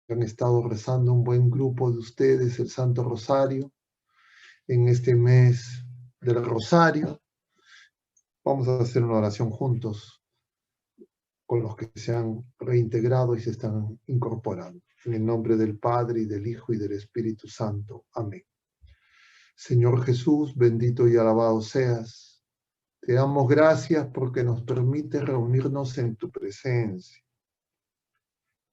Han estado rezando un buen grupo de ustedes el Santo Rosario en este mes del Rosario. Vamos a hacer una oración juntos con los que se han reintegrado y se están incorporando. En el nombre del Padre, y del Hijo, y del Espíritu Santo. Amén. Señor Jesús, bendito y alabado seas. Te damos gracias porque nos permite reunirnos en tu presencia.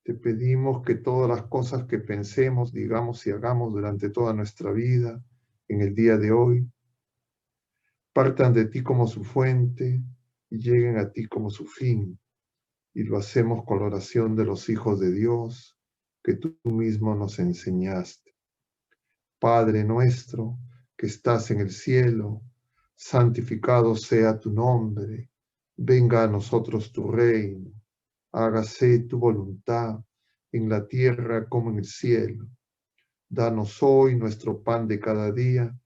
Te pedimos que todas las cosas que pensemos, digamos y hagamos durante toda nuestra vida, en el día de hoy, partan de ti como su fuente y lleguen a ti como su fin. Y lo hacemos con la oración de los hijos de Dios que tú mismo nos enseñaste. Padre nuestro que estás en el cielo, santificado sea tu nombre. Venga a nosotros tu reino. Hágase tu voluntad en la tierra como en el cielo. Danos hoy nuestro pan de cada día.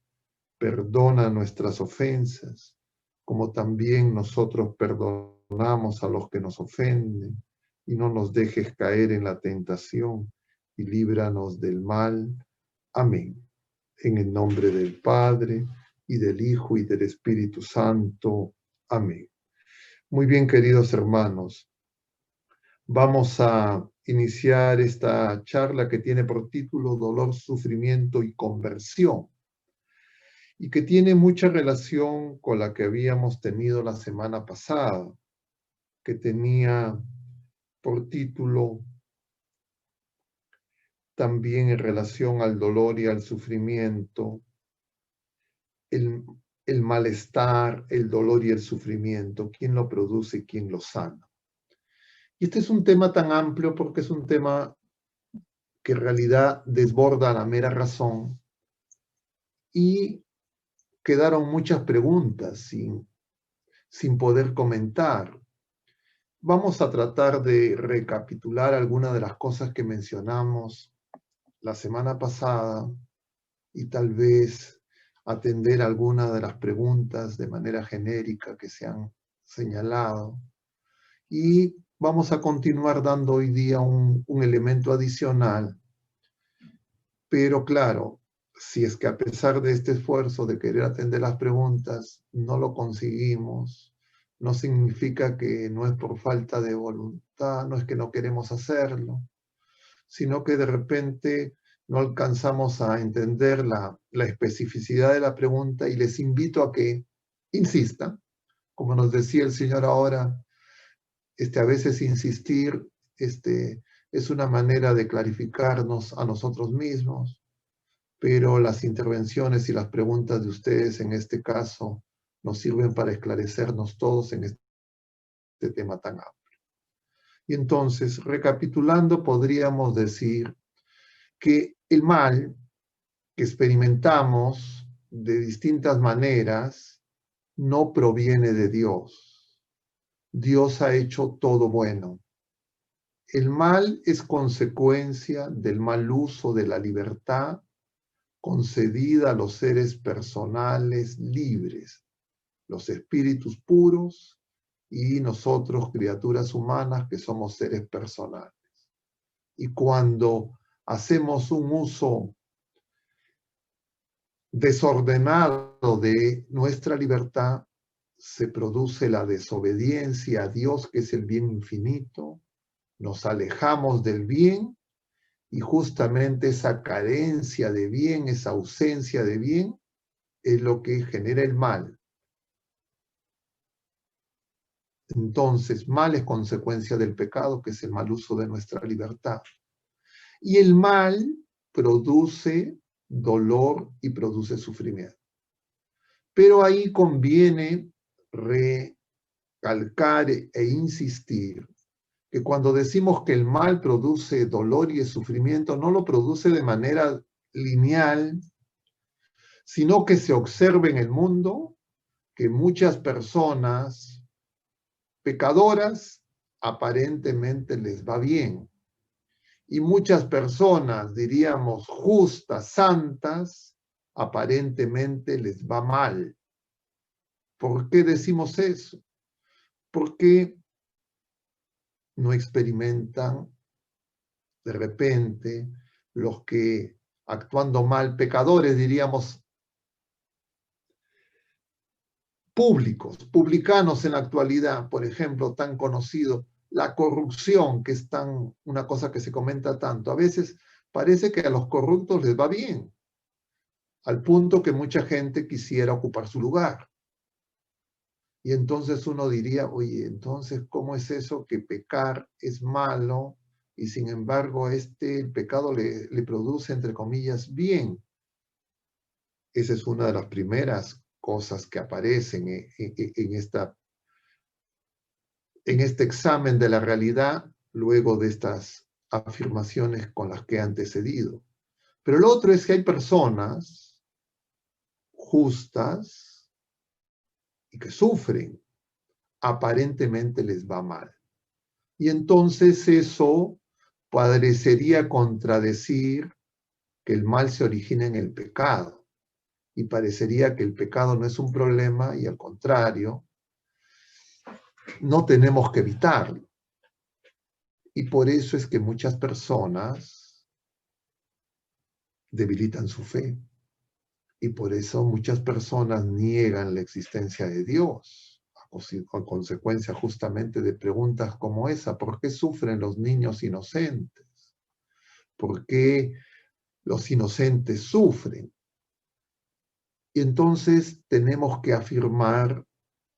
Perdona nuestras ofensas, como también nosotros perdonamos a los que nos ofenden. Y no nos dejes caer en la tentación, y líbranos del mal. Amén. En el nombre del Padre, y del Hijo, y del Espíritu Santo. Amén. Muy bien, queridos hermanos. Vamos a iniciar esta charla que tiene por título Dolor, Sufrimiento y Conversión, y que tiene mucha relación con la que habíamos tenido la semana pasada, que tenía por título también en relación al dolor y al sufrimiento, el, el malestar, el dolor y el sufrimiento, quién lo produce y quién lo sana. Y este es un tema tan amplio porque es un tema que en realidad desborda la mera razón y quedaron muchas preguntas sin poder comentar. Vamos a tratar de recapitular algunas de las cosas que mencionamos la semana pasada y tal vez atender algunas de las preguntas de manera genérica que se han señalado. Y vamos a continuar dando hoy día un elemento adicional. Pero claro, si es que a pesar de este esfuerzo de querer atender las preguntas, no lo conseguimos, no significa que no es por falta de voluntad, no es que no queremos hacerlo, sino que de repente no alcanzamos a entender la especificidad de la pregunta y les invito a que insistan. Como nos decía el Señor ahora, a veces insistir es una manera de clarificarnos a nosotros mismos, pero las intervenciones y las preguntas de ustedes en este caso nos sirven para esclarecernos todos en este tema tan amplio. Y entonces, recapitulando, podríamos decir que el mal que experimentamos de distintas maneras no proviene de Dios. Dios ha hecho todo bueno. El mal es consecuencia del mal uso de la libertad concedida a los seres personales libres, los espíritus puros y nosotros, criaturas humanas, que somos seres personales. Y cuando hacemos un uso desordenado de nuestra libertad, se produce la desobediencia a Dios, que es el bien infinito, nos alejamos del bien y justamente esa carencia de bien, esa ausencia de bien, es lo que genera el mal. Entonces, mal es consecuencia del pecado, que es el mal uso de nuestra libertad. Y el mal produce dolor y produce sufrimiento. Pero ahí conviene recalcar e insistir que cuando decimos que el mal produce dolor y sufrimiento, no lo produce de manera lineal, sino que se observa en el mundo que muchas personas pecadoras aparentemente les va bien. Y muchas personas, diríamos, justas, santas, aparentemente les va mal. ¿Por qué decimos eso? Porque no experimentan de repente, los que actuando mal, pecadores, diríamos, públicos, publicanos en la actualidad, por ejemplo, tan conocido, la corrupción, que es una cosa que se comenta tanto. A veces parece que a los corruptos les va bien, al punto que mucha gente quisiera ocupar su lugar. Y entonces uno diría, oye, entonces, ¿cómo es eso que pecar es malo y sin embargo el pecado le produce, entre comillas, bien? Esa es una de las primeras cosas que aparecen en este examen de la realidad luego de estas afirmaciones con las que he antecedido. Pero lo otro es que hay personas justas y que sufren, aparentemente les va mal. Y entonces eso parecería contradecir que el mal se origina en el pecado. Y parecería que el pecado no es un problema y al contrario, no tenemos que evitarlo. Y por eso es que muchas personas debilitan su fe. Y por eso muchas personas niegan la existencia de Dios, a consecuencia justamente de preguntas como esa. ¿Por qué sufren los niños inocentes? ¿Por qué los inocentes sufren? Y entonces tenemos que afirmar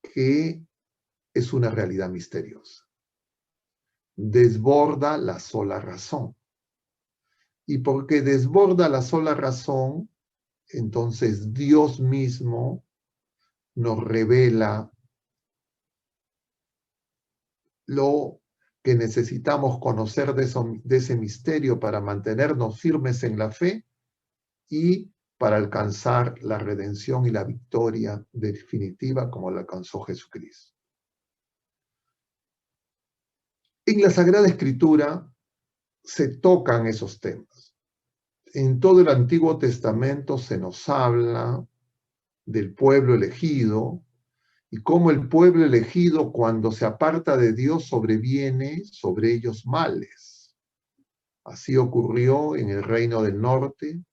que es una realidad misteriosa. Desborda la sola razón. Y porque desborda la sola razón, entonces Dios mismo nos revela lo que necesitamos conocer de ese misterio para mantenernos firmes en la fe y para alcanzar la redención y la victoria definitiva como la alcanzó Jesucristo. En la Sagrada Escritura se tocan esos temas. En todo el Antiguo Testamento se nos habla del pueblo elegido y cómo el pueblo elegido, cuando se aparta de Dios, sobreviene sobre ellos males. Así ocurrió en el reino del norte,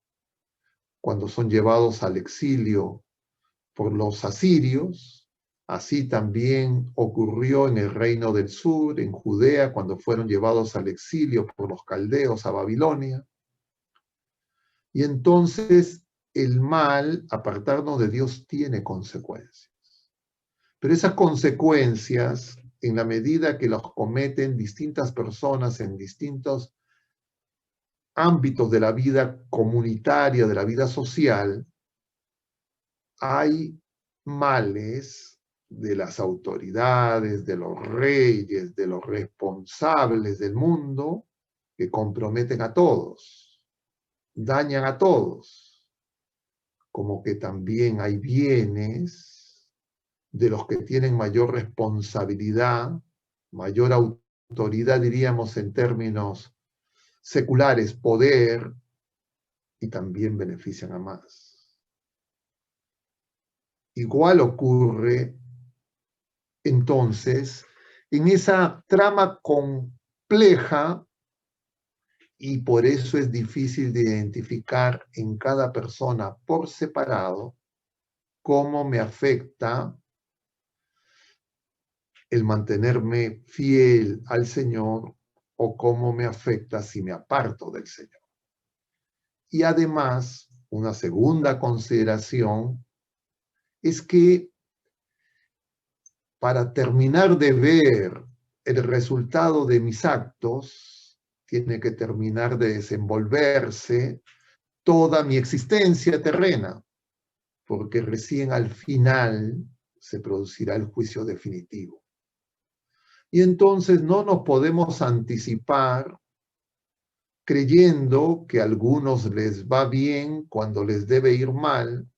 cuando son llevados al exilio por los asirios. Así también ocurrió en el reino del sur, en Judea, cuando fueron llevados al exilio por los caldeos a Babilonia. Y entonces el mal, apartarnos de Dios, tiene consecuencias. Pero esas consecuencias, en la medida que las cometen distintas personas en distintos ámbitos de la vida comunitaria, de la vida social, hay males de las autoridades, de los reyes, de los responsables del mundo, que comprometen a todos, dañan a todos, como que también hay bienes de los que tienen mayor responsabilidad, mayor autoridad, diríamos en términos seculares, poder, y también benefician a más. Igual ocurre entonces en esa trama compleja, y por eso es difícil de identificar en cada persona por separado cómo me afecta el mantenerme fiel al Señor o cómo me afecta si me aparto del Señor. Y además, una segunda consideración es que para terminar de ver el resultado de mis actos, tiene que terminar de desenvolverse toda mi existencia terrena, porque recién al final se producirá el juicio definitivo. Y entonces no nos podemos anticipar creyendo que a algunos les va bien cuando les debe ir mal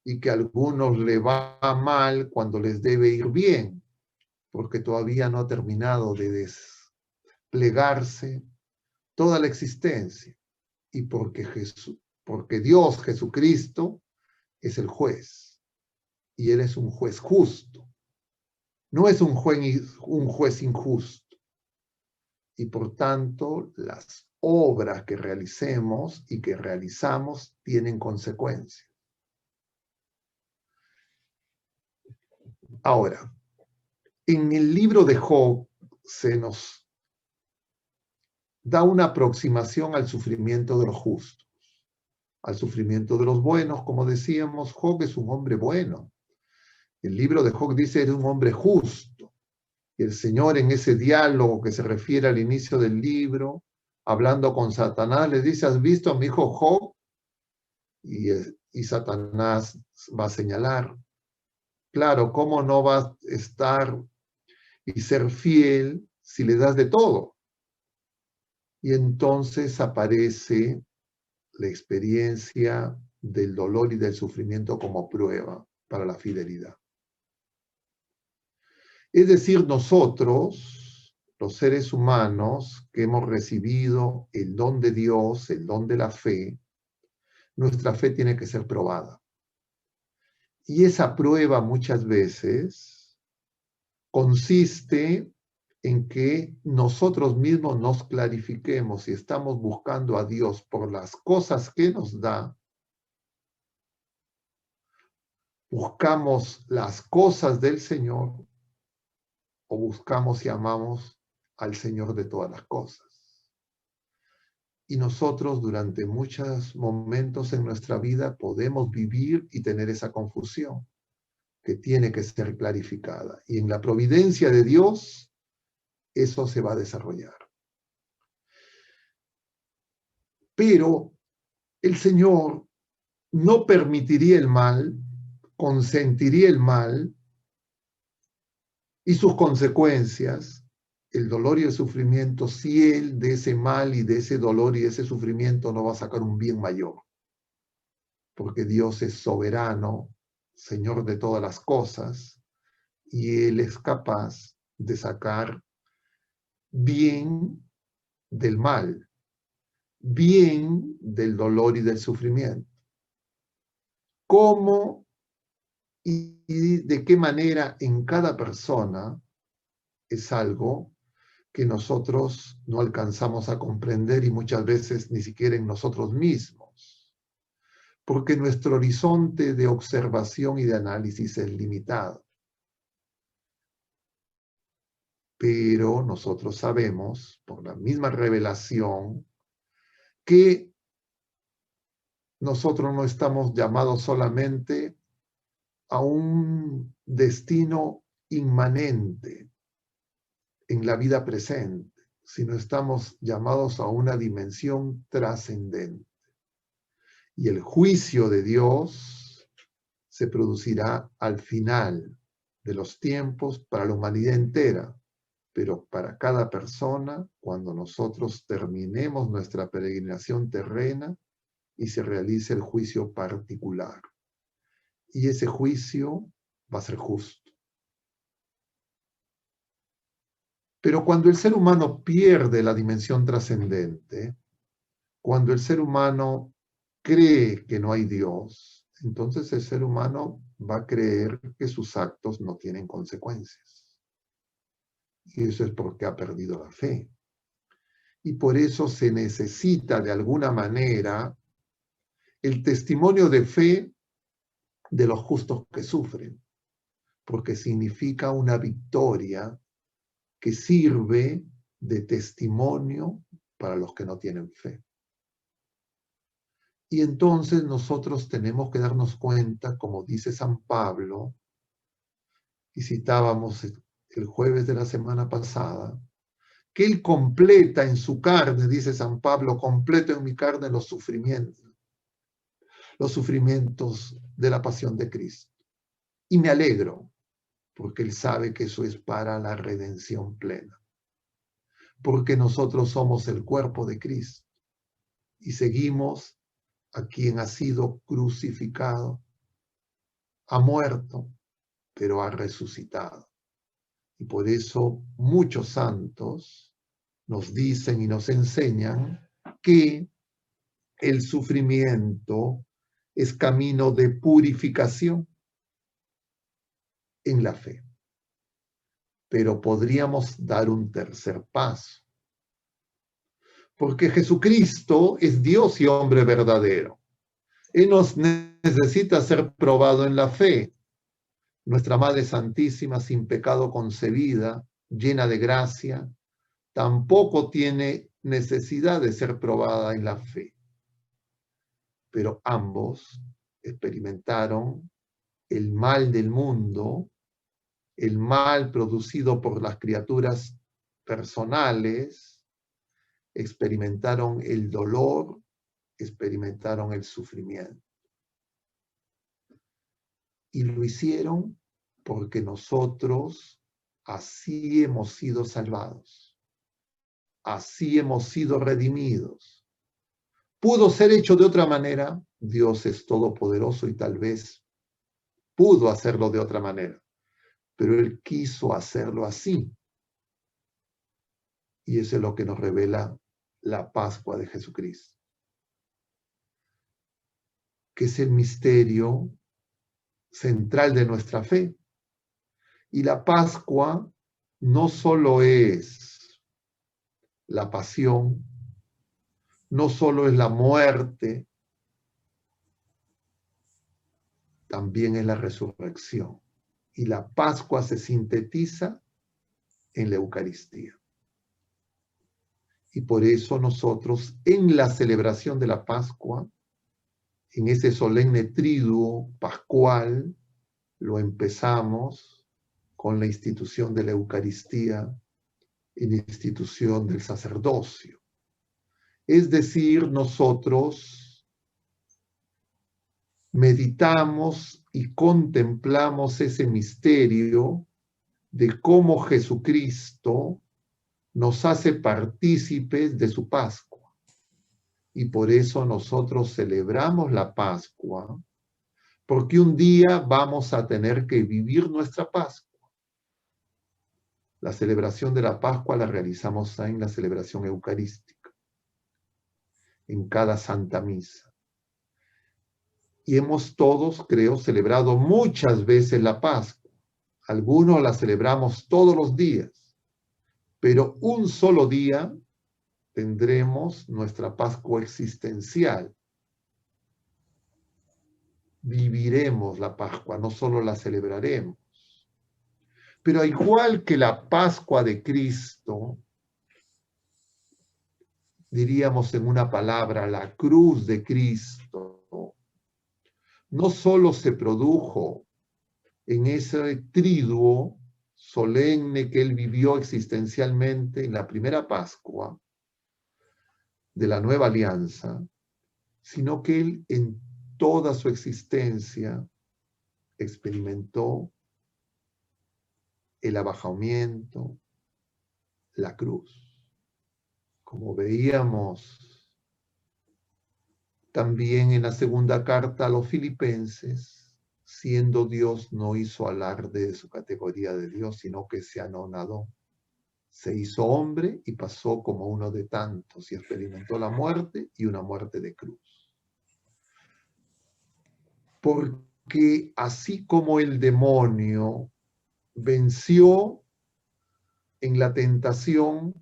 y que a algunos les va mal cuando les debe ir bien, porque todavía no ha terminado de desplegarse toda la existencia y porque Dios, Jesucristo, es el juez y Él es un juez justo, no es un juez injusto. Y por tanto, las obras que realicemos y que realizamos tienen consecuencias. Ahora, en el libro de Job se nos da una aproximación al sufrimiento de los justos, al sufrimiento de los buenos. Como decíamos, Job es un hombre bueno. El libro de Job dice, era un hombre justo. Y el Señor, en ese diálogo que se refiere al inicio del libro, hablando con Satanás, le dice, ¿has visto a mi hijo Job? Y Satanás va a señalar, claro, ¿cómo no va a estar y ser fiel si le das de todo? Y entonces aparece la experiencia del dolor y del sufrimiento como prueba para la fidelidad. Es decir, nosotros, los seres humanos que hemos recibido el don de Dios, el don de la fe, nuestra fe tiene que ser probada. Y esa prueba muchas veces consiste en que nosotros mismos nos clarifiquemos si estamos buscando a Dios por las cosas que nos da, buscamos las cosas del Señor o buscamos y amamos al Señor de todas las cosas. Y nosotros durante muchos momentos en nuestra vida podemos vivir y tener esa confusión que tiene que ser clarificada. Y en la providencia de Dios, eso se va a desarrollar. Pero el Señor no permitiría el mal, consentiría el mal y sus consecuencias, el dolor y el sufrimiento, si Él de ese mal y de ese dolor y de ese sufrimiento no va a sacar un bien mayor. Porque Dios es soberano, Señor de todas las cosas, y Él es capaz de sacar bien del mal, bien del dolor y del sufrimiento. ¿Cómo y de qué manera en cada persona es algo que nosotros no alcanzamos a comprender y muchas veces ni siquiera en nosotros mismos? Porque nuestro horizonte de observación y de análisis es limitado. Pero nosotros sabemos, por la misma revelación, que nosotros no estamos llamados solamente a un destino inmanente en la vida presente, sino estamos llamados a una dimensión trascendente. Y el juicio de Dios se producirá al final de los tiempos para la humanidad entera, pero para cada persona cuando nosotros terminemos nuestra peregrinación terrena y se realice el juicio particular. Y ese juicio va a ser justo. Pero cuando el ser humano pierde la dimensión trascendente, cuando el ser humano cree que no hay Dios, entonces el ser humano va a creer que sus actos no tienen consecuencias. Y eso es porque ha perdido la fe. Y por eso se necesita de alguna manera el testimonio de fe de los justos que sufren, porque significa una victoria que sirve de testimonio para los que no tienen fe. Y entonces nosotros tenemos que darnos cuenta, como dice San Pablo, y citábamos el jueves de la semana pasada, que Él completa en su carne, dice San Pablo, completo en mi carne los sufrimientos de la pasión de Cristo. Y me alegro, porque Él sabe que eso es para la redención plena. Porque nosotros somos el cuerpo de Cristo y seguimos a quien ha sido crucificado, ha muerto, pero ha resucitado. Y por eso muchos santos nos dicen y nos enseñan que el sufrimiento es camino de purificación en la fe. Pero podríamos dar un tercer paso, Porque Jesucristo es Dios y hombre verdadero. Él nos necesita ser probado en la fe. Nuestra Madre Santísima, sin pecado concebida, llena de gracia, tampoco tiene necesidad de ser probada en la fe. Pero ambos experimentaron el mal del mundo, el mal producido por las criaturas personales, experimentaron el dolor, experimentaron el sufrimiento. Y lo hicieron porque nosotros así hemos sido salvados, así hemos sido redimidos. ¿Pudo ser hecho de otra manera? Dios es todopoderoso y tal vez pudo hacerlo de otra manera, pero Él quiso hacerlo así. Y eso es lo que nos revela la Pascua de Jesucristo, que es el misterio central de nuestra fe. Y la Pascua no solo es la pasión, no solo es la muerte, también es la resurrección. Y la Pascua se sintetiza en la Eucaristía. Y por eso nosotros en la celebración de la Pascua, en ese solemne triduo pascual, lo empezamos con la institución de la Eucaristía y la institución del sacerdocio. Es decir, nosotros meditamos y contemplamos ese misterio de cómo Jesucristo nos hace partícipes de su Pascua. Y por eso nosotros celebramos la Pascua, porque un día vamos a tener que vivir nuestra Pascua. La celebración de la Pascua la realizamos en la celebración eucarística, en cada Santa Misa. Y hemos todos, creo, celebrado muchas veces la Pascua. Algunos la celebramos todos los días, pero un solo día tendremos nuestra Pascua existencial. Viviremos la Pascua, no solo la celebraremos. Pero igual que la Pascua de Cristo, diríamos en una palabra, la cruz de Cristo, no solo se produjo en ese triduo solemne que él vivió existencialmente en la primera Pascua de la nueva alianza, sino que él en toda su existencia experimentó el abajamiento, la cruz. Como veíamos también en la segunda carta a los Filipenses, siendo Dios no hizo alarde de su categoría de Dios, sino que se anonadó. Se hizo hombre y pasó como uno de tantos y experimentó la muerte y una muerte de cruz. Porque así como el demonio venció en la tentación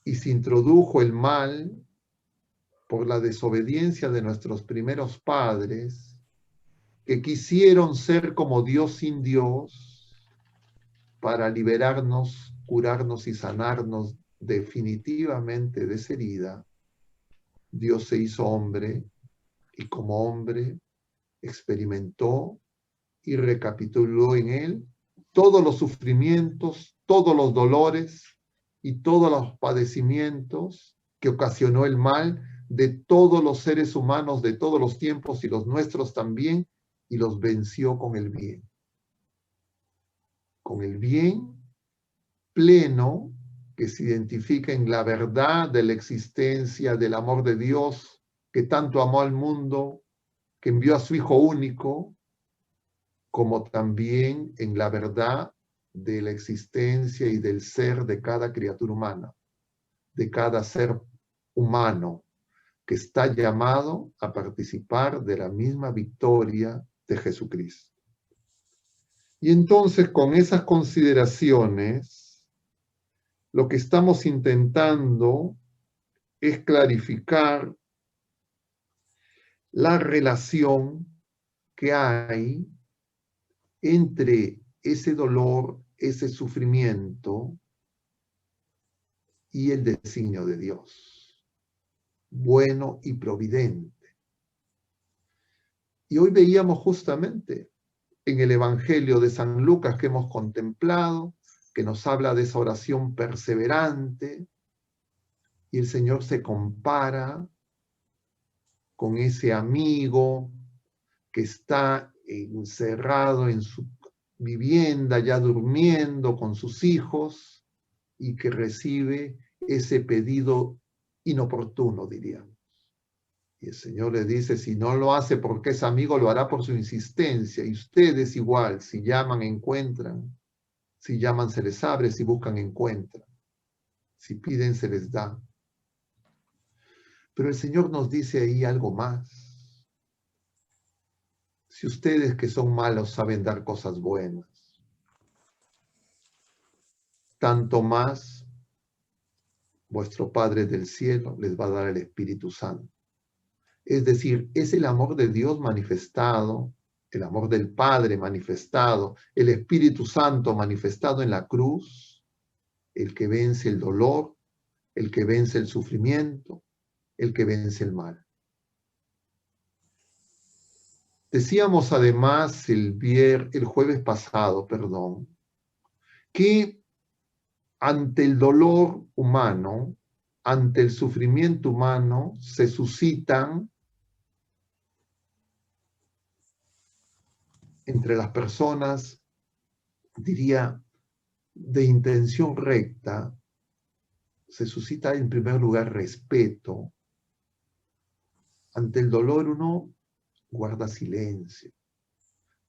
y se introdujo el mal por la desobediencia de nuestros primeros padres, que quisieron ser como Dios sin Dios para liberarnos, curarnos y sanarnos definitivamente de esa herida. Dios se hizo hombre y como hombre experimentó y recapituló en él todos los sufrimientos, todos los dolores y todos los padecimientos que ocasionó el mal de todos los seres humanos de todos los tiempos y los nuestros también, y los venció con el bien. Con el bien pleno que se identifica en la verdad de la existencia del amor de Dios, que tanto amó al mundo, que envió a su Hijo único, como también en la verdad de la existencia y del ser de cada criatura humana, de cada ser humano, que está llamado a participar de la misma victoria de Jesucristo. Y entonces, con esas consideraciones, lo que estamos intentando es clarificar la relación que hay entre ese dolor, ese sufrimiento y el designio de Dios, bueno y providente. Y hoy veíamos justamente en el Evangelio de San Lucas que hemos contemplado, que nos habla de esa oración perseverante, y el Señor se compara con ese amigo que está encerrado en su vivienda, ya durmiendo con sus hijos, y que recibe ese pedido inoportuno, diríamos. Y el Señor le dice, si no lo hace porque es amigo, lo hará por su insistencia. Y ustedes igual, si llaman, encuentran. Si llaman, se les abre. Si buscan, encuentran. Si piden, se les da. Pero el Señor nos dice ahí algo más. Si ustedes que son malos saben dar cosas buenas, tanto más vuestro Padre del cielo les va a dar el Espíritu Santo. Es decir, es el amor de Dios manifestado, el amor del Padre manifestado, el Espíritu Santo manifestado en la cruz, el que vence el dolor, el que vence el sufrimiento, el que vence el mal. Decíamos además el jueves pasado, que ante el dolor humano, ante el sufrimiento humano, se suscitan entre las personas, diría, de intención recta, se suscita en primer lugar respeto. Ante el dolor uno guarda silencio.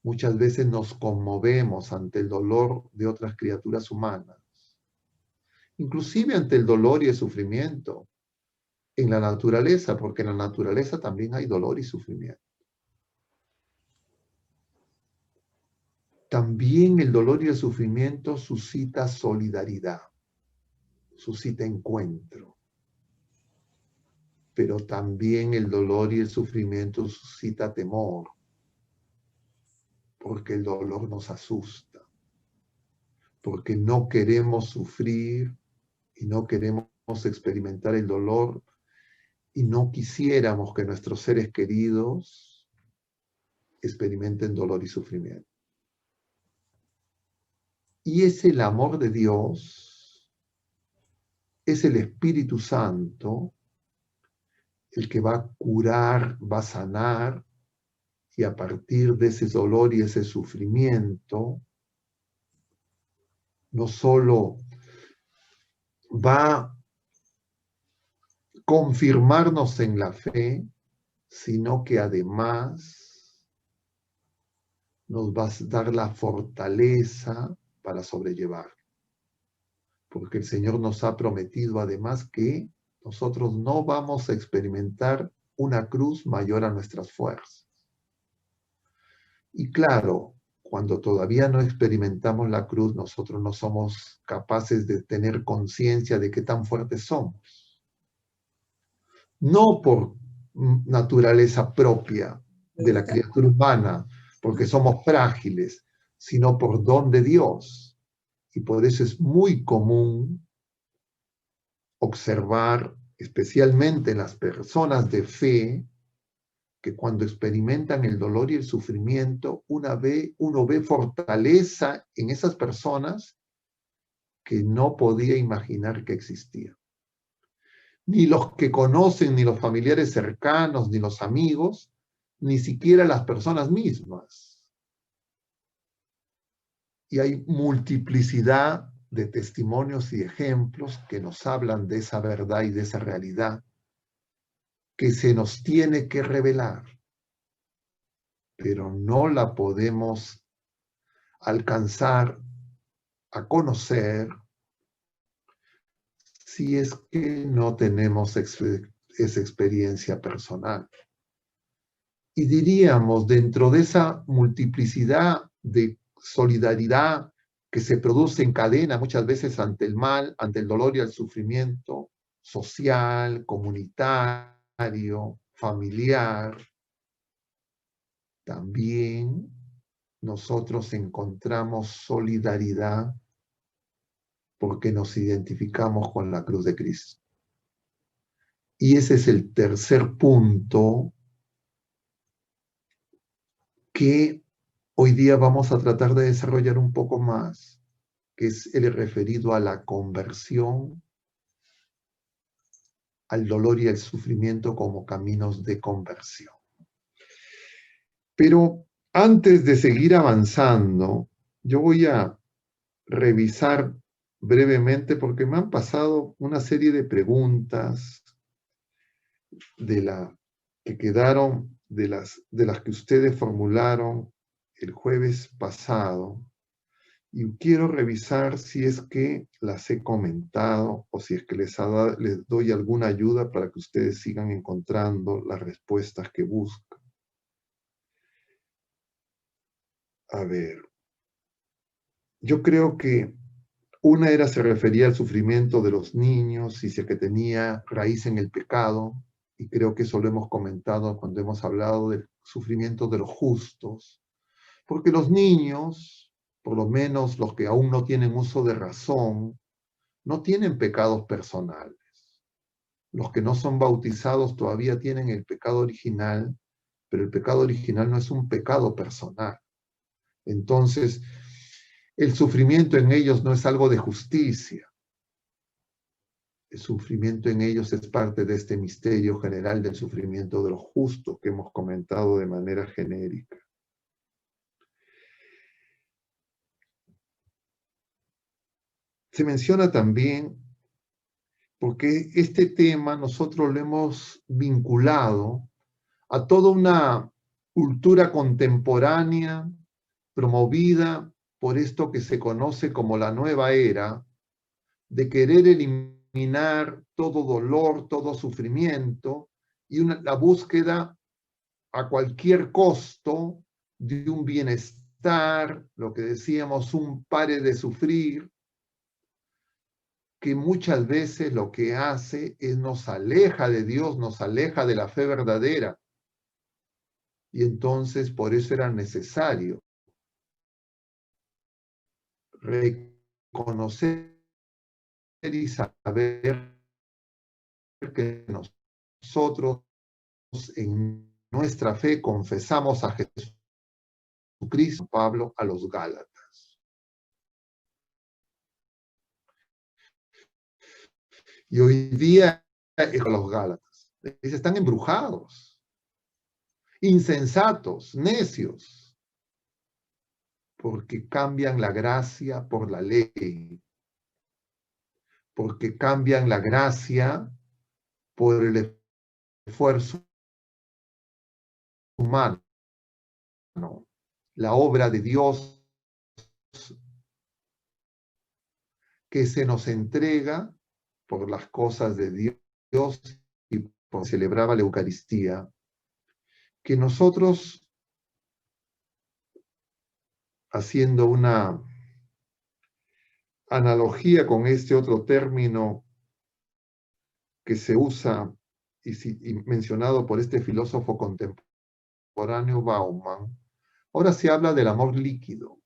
Muchas veces nos conmovemos ante el dolor de otras criaturas humanas, inclusive ante el dolor y el sufrimiento en la naturaleza, porque en la naturaleza también hay dolor y sufrimiento. También el dolor y el sufrimiento suscita solidaridad, suscita encuentro, pero también el dolor y el sufrimiento suscita temor, porque el dolor nos asusta, porque no queremos sufrir y no queremos experimentar el dolor y no quisiéramos que nuestros seres queridos experimenten dolor y sufrimiento. Y es el amor de Dios, es el Espíritu Santo el que va a curar, va a sanar, y a partir de ese dolor y ese sufrimiento, no solo va a confirmarnos en la fe, sino que además nos va a dar la fortaleza para sobrellevar. Porque el Señor nos ha prometido además que nosotros no vamos a experimentar una cruz mayor a nuestras fuerzas. Y claro, cuando todavía no experimentamos la cruz, nosotros no somos capaces de tener conciencia de qué tan fuertes somos. No por naturaleza propia de la criatura humana, porque somos frágiles, sino por don de Dios. Y por eso es muy común observar, especialmente en las personas de fe, que cuando experimentan el dolor y el sufrimiento, uno ve fortaleza en esas personas que no podía imaginar que existía. Ni los que conocen, ni los familiares cercanos, ni los amigos, ni siquiera las personas mismas. Y hay multiplicidad de testimonios y ejemplos que nos hablan de esa verdad y de esa realidad que se nos tiene que revelar, pero no la podemos alcanzar a conocer si es que no tenemos esa experiencia personal. Y diríamos, dentro de esa multiplicidad de solidaridad que se produce en cadena muchas veces ante el mal, ante el dolor y el sufrimiento social, comunitario, familiar, también nosotros encontramos solidaridad porque nos identificamos con la cruz de Cristo. Y ese es el tercer punto que hoy día vamos a tratar de desarrollar un poco más, que es el referido a la conversión, al dolor y al sufrimiento como caminos de conversión. Pero antes de seguir avanzando, yo voy a revisar brevemente porque me han pasado una serie de preguntas que quedaron de las que ustedes formularon el jueves pasado y quiero revisar si es que las he comentado o si es que les doy alguna ayuda para que ustedes sigan encontrando las respuestas que buscan. A ver, yo creo que una se refería al sufrimiento de los niños y si es que tenía raíz en el pecado, y creo que eso lo hemos comentado cuando hemos hablado del sufrimiento de los justos, porque los niños, por lo menos los que aún no tienen uso de razón, no tienen pecados personales. Los que no son bautizados todavía tienen el pecado original, pero el pecado original no es un pecado personal. Entonces, el sufrimiento en ellos no es algo de justicia. El sufrimiento en ellos es parte de este misterio general del sufrimiento de los justos que hemos comentado de manera genérica. Se menciona también porque este tema nosotros lo hemos vinculado a toda una cultura contemporánea promovida por esto que se conoce como la nueva era, de querer eliminar todo dolor, todo sufrimiento y la búsqueda a cualquier costo de un bienestar, lo que decíamos, un pare de sufrir, que muchas veces lo que hace es nos aleja de Dios, nos aleja de la fe verdadera. Y entonces por eso era necesario reconocer y saber que nosotros en nuestra fe confesamos a Jesucristo, Pablo, a los Gálatas. Y hoy día los Gálatas están embrujados, insensatos, necios, porque cambian la gracia por la ley, porque cambian la gracia por el esfuerzo humano, la obra de Dios que se nos entrega por las cosas de Dios y por celebraba la Eucaristía, que nosotros, haciendo una analogía con este otro término que se usa y mencionado por este filósofo contemporáneo Bauman, ahora se habla del amor líquido.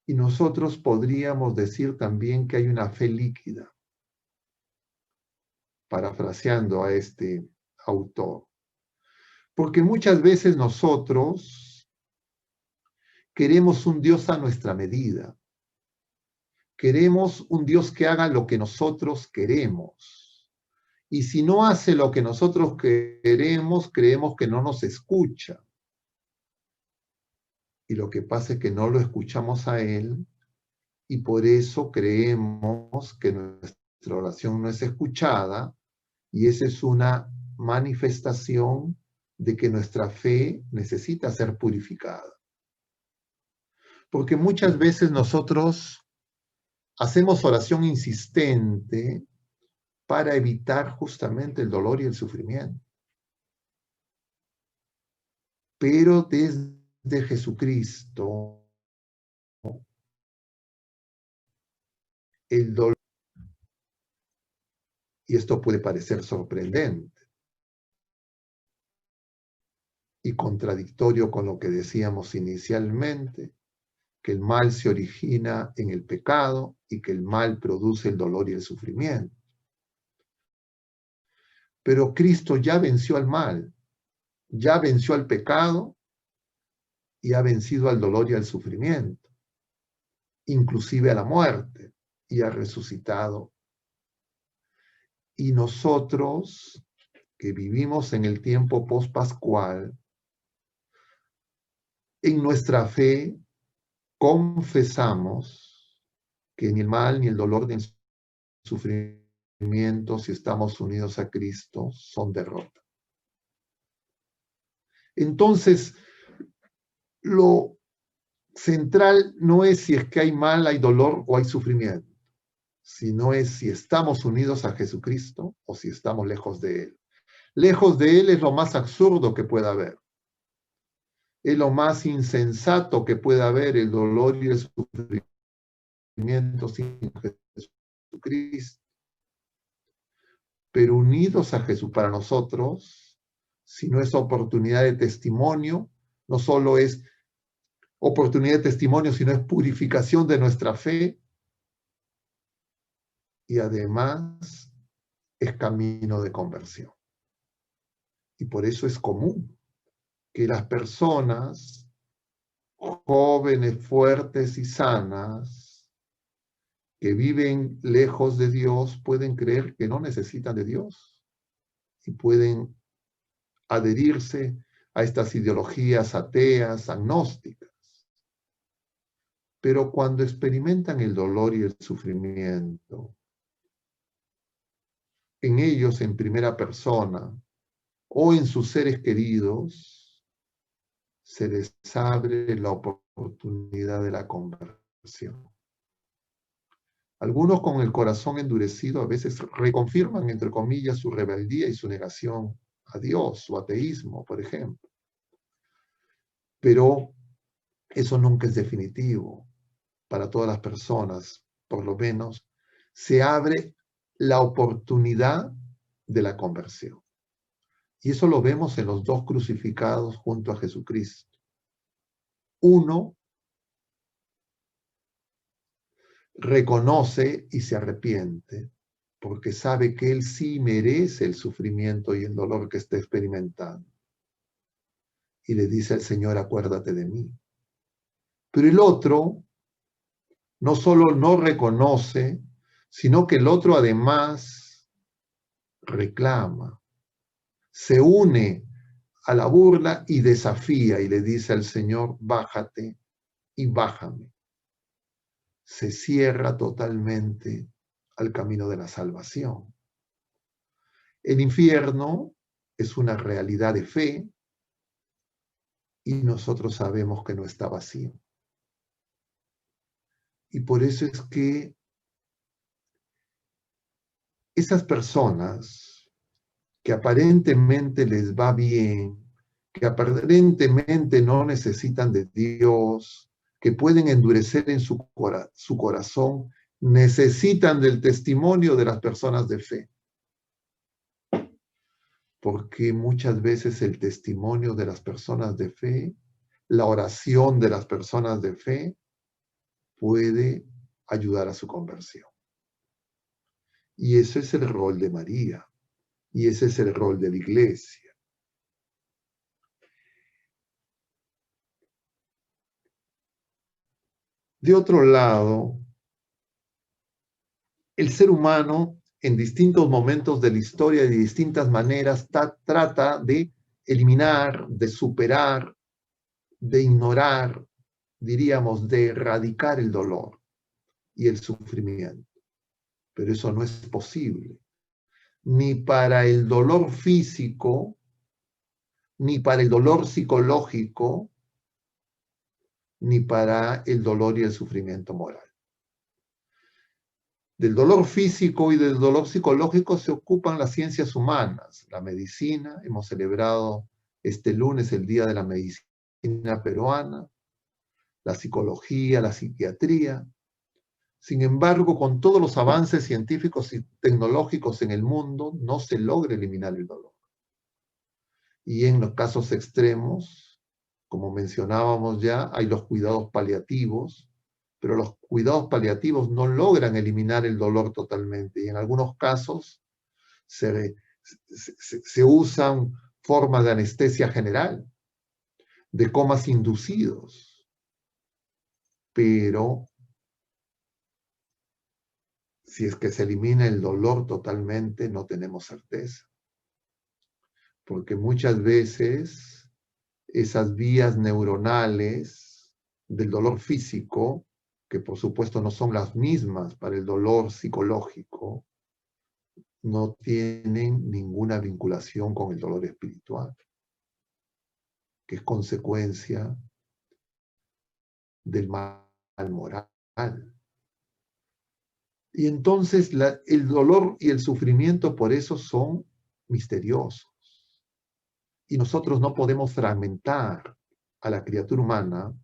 Y nosotros podríamos decir también que hay una fe líquida, parafraseando a este autor. Porque muchas veces nosotros queremos un Dios a nuestra medida. Queremos un Dios que haga lo que nosotros queremos. Y si no hace lo que nosotros queremos, creemos que no nos escucha. Y lo que pasa es que no lo escuchamos a Él y por eso creemos que nuestra oración no es escuchada y esa es una manifestación de que nuestra fe necesita ser purificada. Porque muchas veces nosotros hacemos oración insistente para evitar justamente el dolor y el sufrimiento. Pero desde Jesucristo el dolor, y esto puede parecer sorprendente y contradictorio con lo que decíamos inicialmente, que el mal se origina en el pecado y que el mal produce el dolor y el sufrimiento. Pero Cristo ya venció al mal, ya venció al pecado y ha vencido al dolor y al sufrimiento, inclusive a la muerte, y ha resucitado. Y nosotros, que vivimos en el tiempo post-pascual, en nuestra fe confesamos que ni el mal, ni el dolor, ni el sufrimiento, si estamos unidos a Cristo, son derrota. Entonces, lo central no es si es que hay mal, hay dolor o hay sufrimiento, sino es si estamos unidos a Jesucristo o si estamos lejos de Él. Lejos de Él es lo más absurdo que pueda haber. Es lo más insensato que pueda haber, el dolor y el sufrimiento sin Jesucristo. Pero unidos a Jesús para nosotros, si no es oportunidad de testimonio, no solo es oportunidad de testimonio, sino es purificación de nuestra fe y además es camino de conversión. Y por eso es común que las personas jóvenes, fuertes y sanas que viven lejos de Dios pueden creer que no necesitan de Dios y pueden adherirse a estas ideologías ateas, agnósticas. Pero cuando experimentan el dolor y el sufrimiento, en ellos en primera persona o en sus seres queridos, se les abre la oportunidad de la conversión. Algunos con el corazón endurecido a veces reconfirman, entre comillas, su rebeldía y su negación a Dios, su ateísmo, por ejemplo. Pero eso nunca es definitivo para todas las personas, por lo menos. Se abre la oportunidad de la conversión. Y eso lo vemos en los dos crucificados junto a Jesucristo. Uno reconoce y se arrepiente porque sabe que él sí merece el sufrimiento y el dolor que está experimentando. Y le dice al Señor, acuérdate de mí. Pero el otro no solo no reconoce, sino que el otro además reclama, se une a la burla y desafía y le dice al Señor, bájate y bájame. Se cierra totalmente al camino de la salvación. El infierno es una realidad de fe y nosotros sabemos que no está vacío. Y por eso es que esas personas que aparentemente les va bien, que aparentemente no necesitan de Dios, que pueden endurecer en su corazón, necesitan del testimonio de las personas de fe. Porque muchas veces el testimonio de las personas de fe, la oración de las personas de fe, puede ayudar a su conversión. Y ese es el rol de María, y ese es el rol de la iglesia. De otro lado, el ser humano en distintos momentos de la historia y de distintas maneras trata de eliminar, de superar, de ignorar, diríamos, de erradicar el dolor y el sufrimiento. Pero eso no es posible, ni para el dolor físico, ni para el dolor psicológico, ni para el dolor y el sufrimiento moral. Del dolor físico y del dolor psicológico se ocupan las ciencias humanas, la medicina. Hemos celebrado este lunes el Día de la Medicina Peruana. la psicología, la psiquiatría. Sin embargo, con todos los avances científicos y tecnológicos en el mundo, no se logra eliminar el dolor. Y en los casos extremos, como mencionábamos ya, hay los cuidados paliativos, pero los cuidados paliativos no logran eliminar el dolor totalmente. Y en algunos casos se usan formas de anestesia general, de comas inducidos, pero si es que se elimina el dolor totalmente, no tenemos certeza. Porque muchas veces esas vías neuronales del dolor físico, que por supuesto no son las mismas para el dolor psicológico, no tienen ninguna vinculación con el dolor espiritual, que es consecuencia del mal moral. Y entonces el dolor y el sufrimiento por eso son misteriosos. Y nosotros no podemos fragmentar a la criatura humana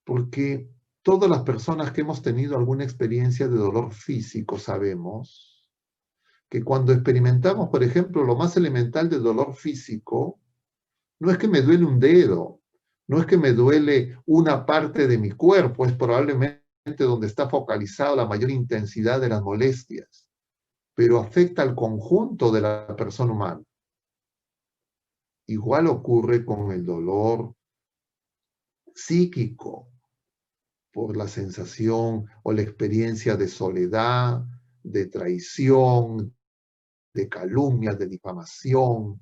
porque todas las personas que hemos tenido alguna experiencia de dolor físico sabemos que cuando experimentamos, por ejemplo, lo más elemental de dolor físico, no es que me duele un dedo, no es que me duele una parte de mi cuerpo, es probablemente donde está focalizada la mayor intensidad de las molestias, pero afecta al conjunto de la persona humana. Igual ocurre con el dolor psíquico, por la sensación o la experiencia de soledad, de traición, de calumnia, de difamación,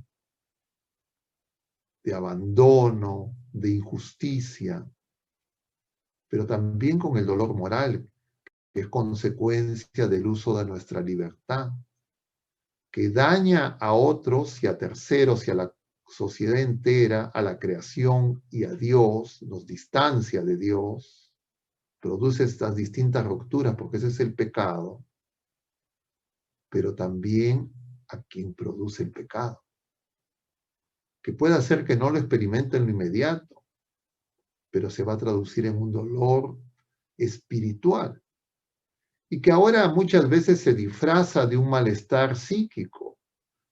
de abandono, de injusticia, pero también con el dolor moral, que es consecuencia del uso de nuestra libertad, que daña a otros y a terceros y a la sociedad entera, a la creación y a Dios, nos distancia de Dios, produce estas distintas rupturas, porque ese es el pecado, pero también a quien produce el pecado, que puede hacer que no lo experimente en lo inmediato, pero se va a traducir en un dolor espiritual, y que ahora muchas veces se disfraza de un malestar psíquico.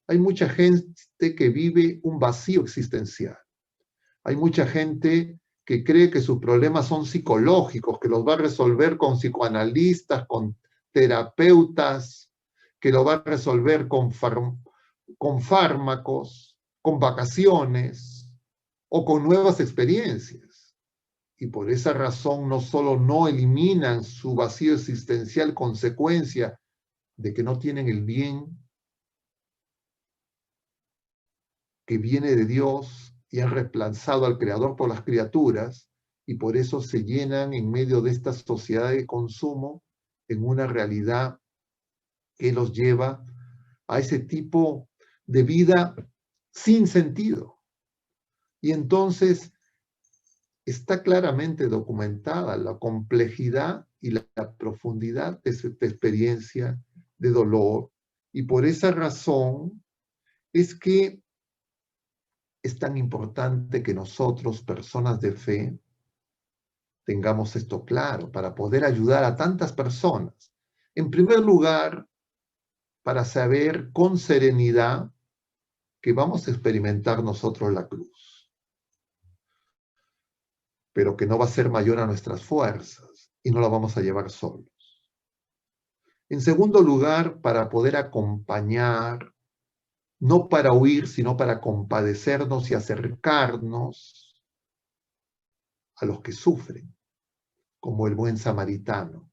Hay mucha gente que vive un vacío existencial. Hay mucha gente que cree que sus problemas son psicológicos, que los va a resolver con psicoanalistas, con terapeutas, que lo va a resolver con fármacos, con vacaciones o con nuevas experiencias. Y por esa razón no solo no eliminan su vacío existencial, consecuencia de que no tienen el bien que viene de Dios y han reemplazado al Creador por las criaturas, y por eso se llenan en medio de esta sociedad de consumo en una realidad que los lleva a ese tipo de vida sin sentido. Y entonces está claramente documentada la complejidad y la profundidad de esta experiencia de dolor, y por esa razón es que es tan importante que nosotros, personas de fe, tengamos esto claro para poder ayudar a tantas personas. En primer lugar, para saber con serenidad que vamos a experimentar nosotros la cruz, pero que no va a ser mayor a nuestras fuerzas y no la vamos a llevar solos. En segundo lugar, para poder acompañar, no para huir, sino para compadecernos y acercarnos a los que sufren, como el buen samaritano,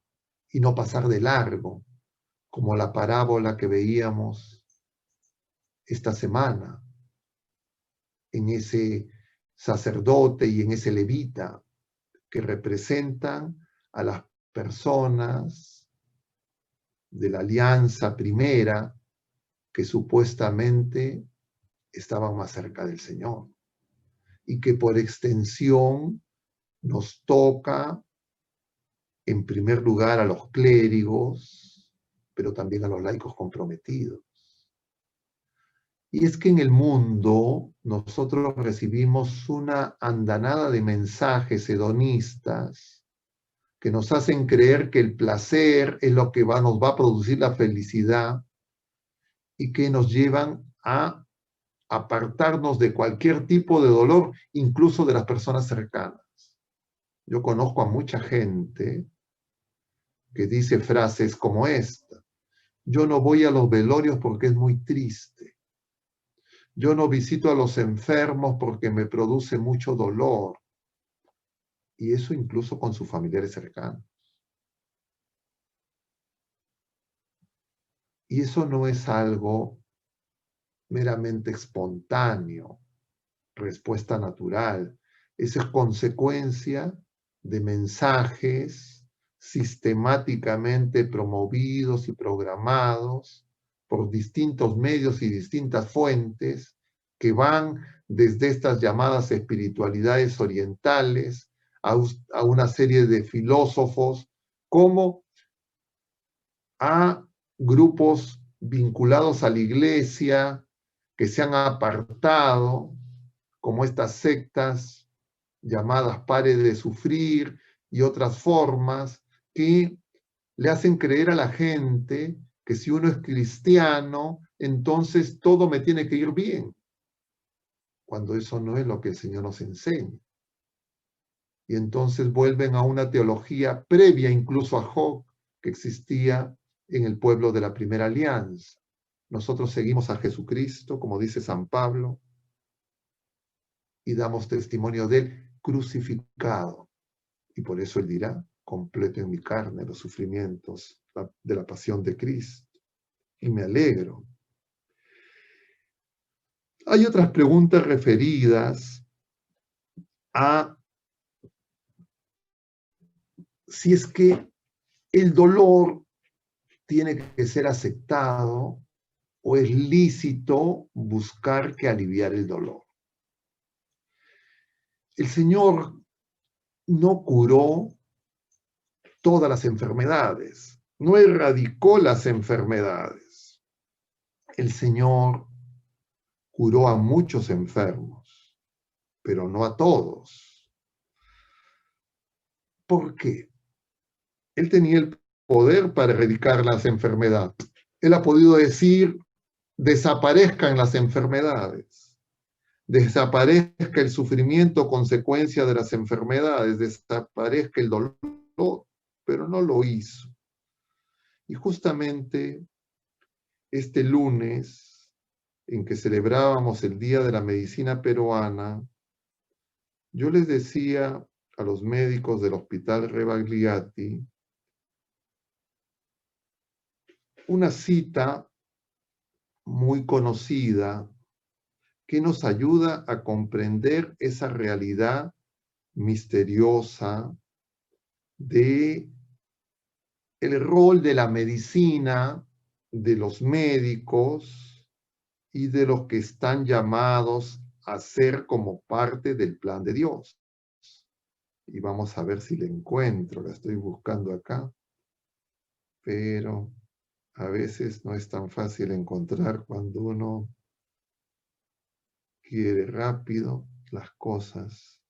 y no pasar de largo, como la parábola que veíamos esta semana, en ese sacerdote y en ese levita, que representan a las personas de la alianza primera que supuestamente estaban más cerca del Señor, y que por extensión nos toca en primer lugar a los clérigos, pero también a los laicos comprometidos. Y es que en el mundo nosotros recibimos una andanada de mensajes hedonistas que nos hacen creer que el placer es lo que nos va a producir la felicidad y que nos llevan a apartarnos de cualquier tipo de dolor, incluso de las personas cercanas. Yo conozco a mucha gente que dice frases como esta: yo no voy a los velorios porque es muy triste. Yo no visito a los enfermos porque me produce mucho dolor. Y eso incluso con sus familiares cercanos. Y eso no es algo meramente espontáneo, respuesta natural. Esa es consecuencia de mensajes sistemáticamente promovidos y programados por distintos medios y distintas fuentes que van desde estas llamadas espiritualidades orientales a una serie de filósofos, como a grupos vinculados a la iglesia que se han apartado, como estas sectas llamadas Pare de Sufrir y otras formas que le hacen creer a la gente que si uno es cristiano, entonces todo me tiene que ir bien, cuando eso no es lo que el Señor nos enseña. Y entonces vuelven a una teología previa incluso a Job, que existía en el pueblo de la primera alianza. Nosotros seguimos a Jesucristo, como dice San Pablo, y damos testimonio de él crucificado. Y por eso él dirá: completo en mi carne los sufrimientos de la pasión de Cristo. Y me alegro. Hay otras preguntas referidas a si es que el dolor tiene que ser aceptado o es lícito buscar que aliviar el dolor. El Señor no curó todas las enfermedades, no erradicó las enfermedades. El Señor curó a muchos enfermos, pero no a todos. ¿Por qué? Él tenía el poder para erradicar las enfermedades. Él ha podido decir: desaparezcan las enfermedades, desaparezca el sufrimiento consecuencia de las enfermedades, desaparezca el dolor, pero no lo hizo. Y justamente este lunes, en que celebrábamos el Día de la Medicina Peruana, yo les decía a los médicos del Hospital Rebagliati una cita muy conocida que nos ayuda a comprender esa realidad misteriosa de el rol de la medicina, de los médicos y de los que están llamados a ser como parte del plan de Dios. Y vamos a ver si la encuentro, la estoy buscando acá, pero a veces no es tan fácil encontrar cuando uno quiere rápido las cosas.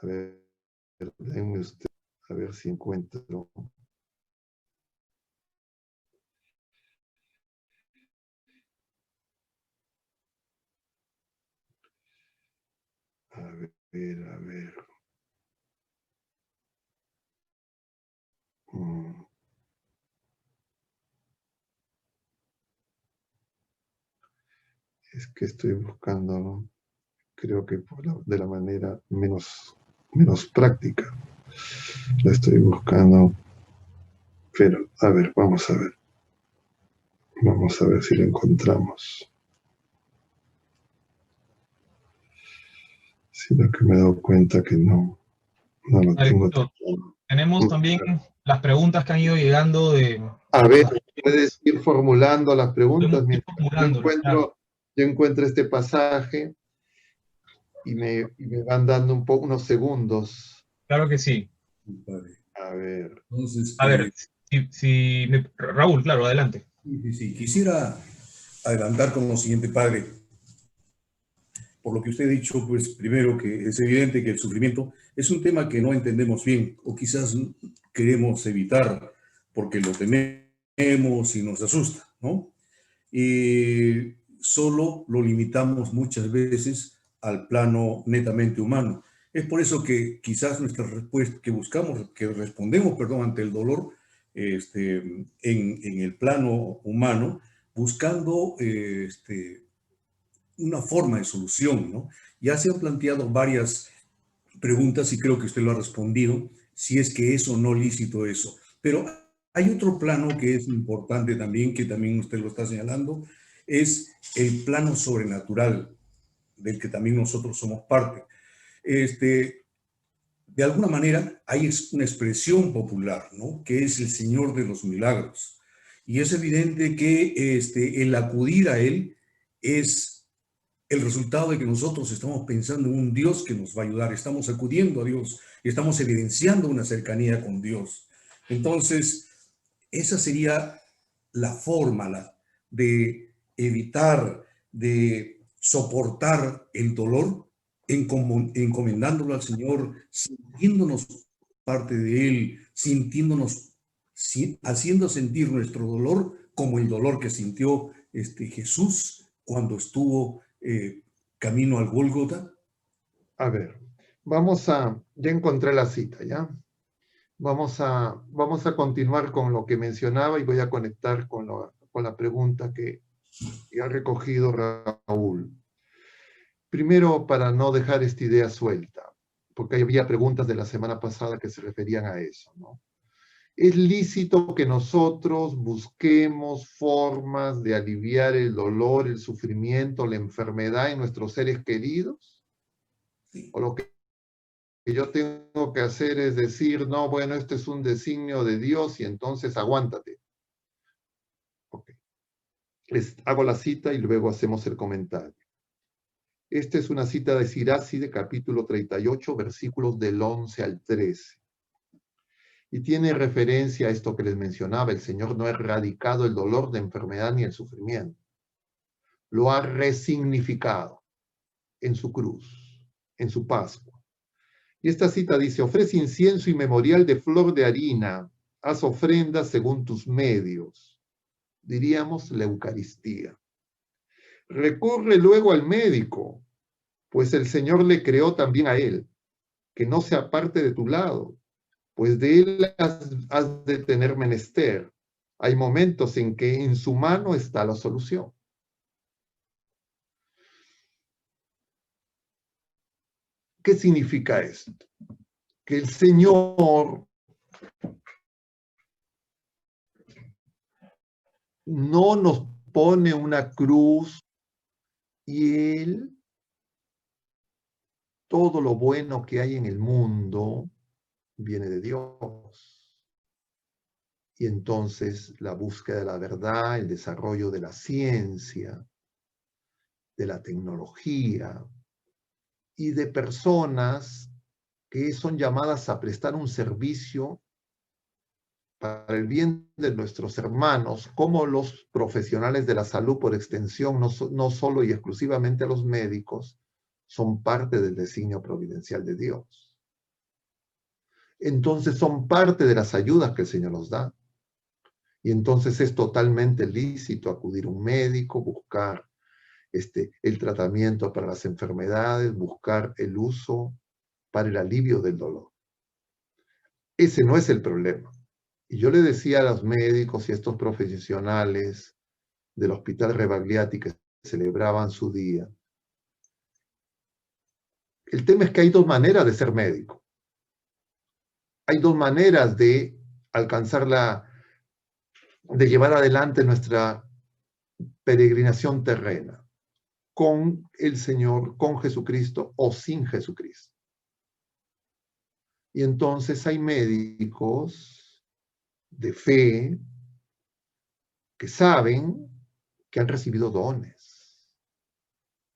A ver, denme usted, a ver si encuentro. A ver, a ver. Es que estoy buscando, creo que de la manera menos práctica. La estoy buscando, pero a ver, vamos a ver. Vamos a ver si la encontramos. Sino que me he dado cuenta que no lo tengo. Tenemos también las preguntas que han ido llegando de... A ver, puedes ir formulando las preguntas Ir mientras formulándolas, yo encuentro este pasaje y me van dando unos segundos. claro que sí. A ver. A ver, Raúl, claro, adelante. Sí. Quisiera adelantar con lo siguiente, padre. Por lo que usted ha dicho, pues primero que es evidente que el sufrimiento es un tema que no entendemos bien o quizás queremos evitar porque lo tememos y nos asusta, ¿no? Y solo lo limitamos muchas veces al plano netamente humano. Es por eso que quizás nuestra respuesta que buscamos, que respondemos, perdón, ante el dolor en el plano humano, buscando una forma de solución, ¿no? Ya se han planteado varias preguntas y creo que usted lo ha respondido, si es que es o no lícito eso. Pero hay otro plano que es importante también, que también usted lo está señalando, es el plano sobrenatural, del que también nosotros somos parte. De alguna manera hay una expresión popular, ¿no? Que es el Señor de los Milagros. Y es evidente que el acudir a Él es el resultado de que nosotros estamos pensando en un Dios que nos va a ayudar, estamos acudiendo a Dios, estamos evidenciando una cercanía con Dios. Entonces, esa sería la forma de evitar, de soportar el dolor, encomendándolo al Señor, sintiéndonos parte de Él, sintiéndonos, haciendo sentir nuestro dolor como el dolor que sintió Jesús cuando estuvo camino al Gólgota. A ver, ya encontré la cita, ¿ya? Vamos a continuar con lo que mencionaba y voy a conectar con la pregunta que ha recogido Raúl. Primero, para no dejar esta idea suelta, porque había preguntas de la semana pasada que se referían a eso, ¿no? ¿Es lícito que nosotros busquemos formas de aliviar el dolor, el sufrimiento, la enfermedad en nuestros seres queridos? Sí. ¿O lo que yo tengo que hacer es decir, no, bueno, este es un designio de Dios y entonces aguántate? Ok. Hago la cita y luego hacemos el comentario. Esta es una cita de Siracide, capítulo 38, versículos del 11 al 13. Y tiene referencia a esto que les mencionaba, el Señor no ha erradicado el dolor, la enfermedad ni el sufrimiento. Lo ha resignificado en su cruz, en su Pascua. Y esta cita dice, ofrece incienso y memorial de flor de harina, haz ofrendas según tus medios. Diríamos la Eucaristía. Recurre luego al médico, pues el Señor le creó también a él, que no se aparte de tu lado, pues de él has de tener menester. Hay momentos en que en su mano está la solución. ¿Qué significa esto? Que el Señor no nos pone una cruz y Él, todo lo bueno que hay en el mundo, viene de Dios. Y entonces la búsqueda de la verdad, el desarrollo de la ciencia, de la tecnología y de personas que son llamadas a prestar un servicio para el bien de nuestros hermanos, como los profesionales de la salud por extensión, no solo y exclusivamente los médicos, son parte del designio providencial de Dios. Entonces son parte de las ayudas que el Señor nos da. Y entonces es totalmente lícito acudir a un médico, buscar el tratamiento para las enfermedades, buscar el uso para el alivio del dolor. Ese no es el problema. Y yo le decía a los médicos y a estos profesionales del Hospital Rebagliati que celebraban su día, el tema es que hay dos maneras de ser médico. Hay dos maneras de alcanzar de llevar adelante nuestra peregrinación terrena, con el Señor, con Jesucristo o sin Jesucristo. Y entonces hay médicos de fe que saben que han recibido dones,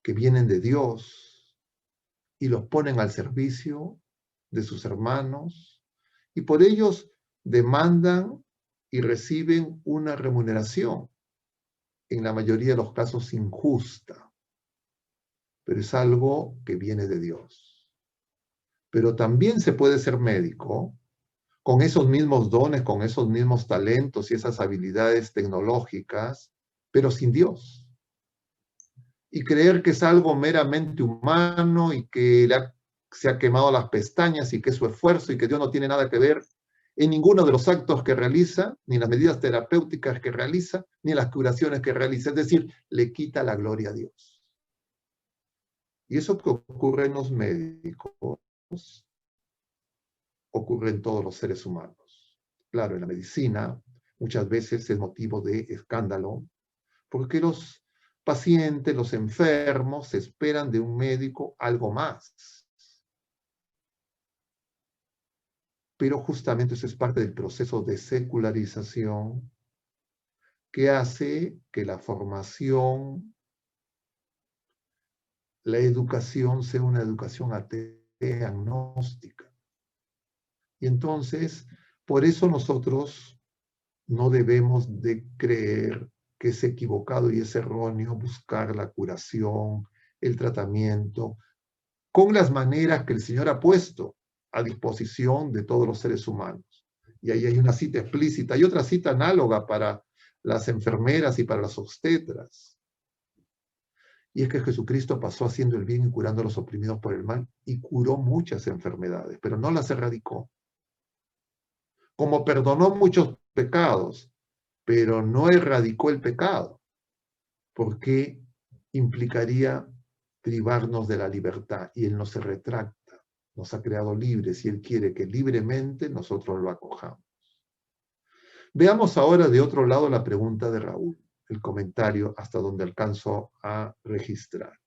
que vienen de Dios y los ponen al servicio de sus hermanos y por ellos demandan y reciben una remuneración. en la mayoría de los casos injusta, pero es algo que viene de Dios. Pero también se puede ser médico con esos mismos dones, con esos mismos talentos y esas habilidades tecnológicas, pero sin Dios. Y creer que es algo meramente humano y que se ha quemado las pestañas y que es su esfuerzo y que Dios no tiene nada que ver en ninguno de los actos que realiza, ni en las medidas terapéuticas que realiza, ni en las curaciones que realiza. Es decir, le quita la gloria a Dios. Y eso que ocurre en los médicos, ocurre en todos los seres humanos. Claro, en la medicina muchas veces es motivo de escándalo, porque los pacientes, los enfermos, esperan de un médico algo más. Pero justamente eso es parte del proceso de secularización que hace que la formación, la educación sea una educación atea, agnóstica. Y entonces, por eso nosotros no debemos de creer que es equivocado y es erróneo buscar la curación, el tratamiento, con las maneras que el Señor ha puesto a disposición de todos los seres humanos. Y ahí hay una cita explícita. Hay otra cita análoga para las enfermeras y para las obstetras. Y es que Jesucristo pasó haciendo el bien y curando a los oprimidos por el mal y curó muchas enfermedades, pero no las erradicó. Como perdonó muchos pecados, pero no erradicó el pecado, porque implicaría privarnos de la libertad, y Él no se retracta, nos ha creado libres y Él quiere que libremente nosotros lo acojamos. Veamos ahora de otro lado la pregunta de Raúl, el comentario hasta donde alcanzo a registrar.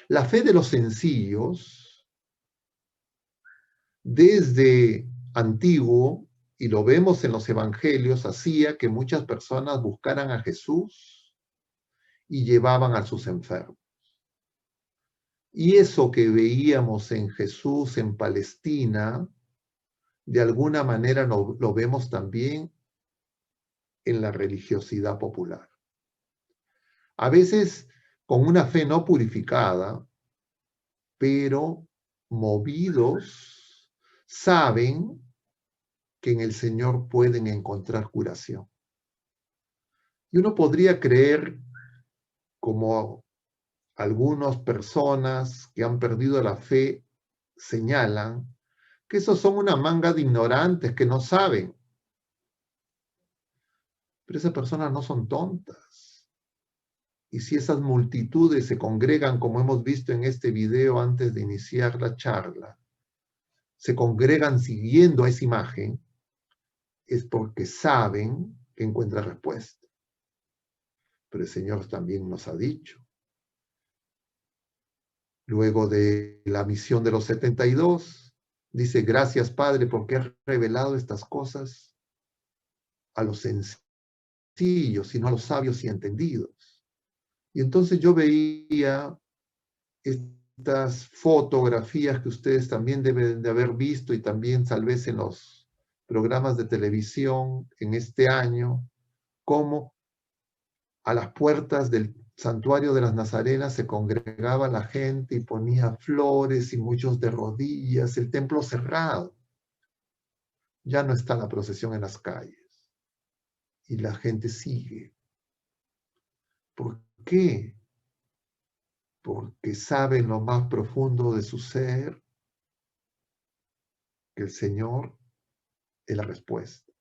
La fe de los sencillos, desde antiguo, y lo vemos en los evangelios, hacía que muchas personas buscaran a Jesús y llevaban a sus enfermos. Y eso que veíamos en Jesús en Palestina, de alguna manera lo vemos también en la religiosidad popular. A veces con una fe no purificada, pero movidos, saben que en el Señor pueden encontrar curación. Y uno podría creer, como algunas personas que han perdido la fe señalan, que esos son una manga de ignorantes que no saben. Pero esas personas no son tontas. Y si esas multitudes se congregan, como hemos visto en este video antes de iniciar la charla, se congregan siguiendo a esa imagen, es porque saben que encuentra respuesta. Pero el Señor también nos ha dicho, luego de la misión de los 72, dice, gracias Padre porque has revelado estas cosas a los sencillos, sino a los sabios y entendidos. Y entonces yo veía estas fotografías que ustedes también deben de haber visto y también tal vez en los programas de televisión en este año, como a las puertas del santuario de las Nazarenas se congregaba la gente y ponía flores y muchos de rodillas, el templo cerrado. Ya no está la procesión en las calles y la gente sigue. ¿Por qué? Porque sabe en lo más profundo de su ser que el Señor es la respuesta.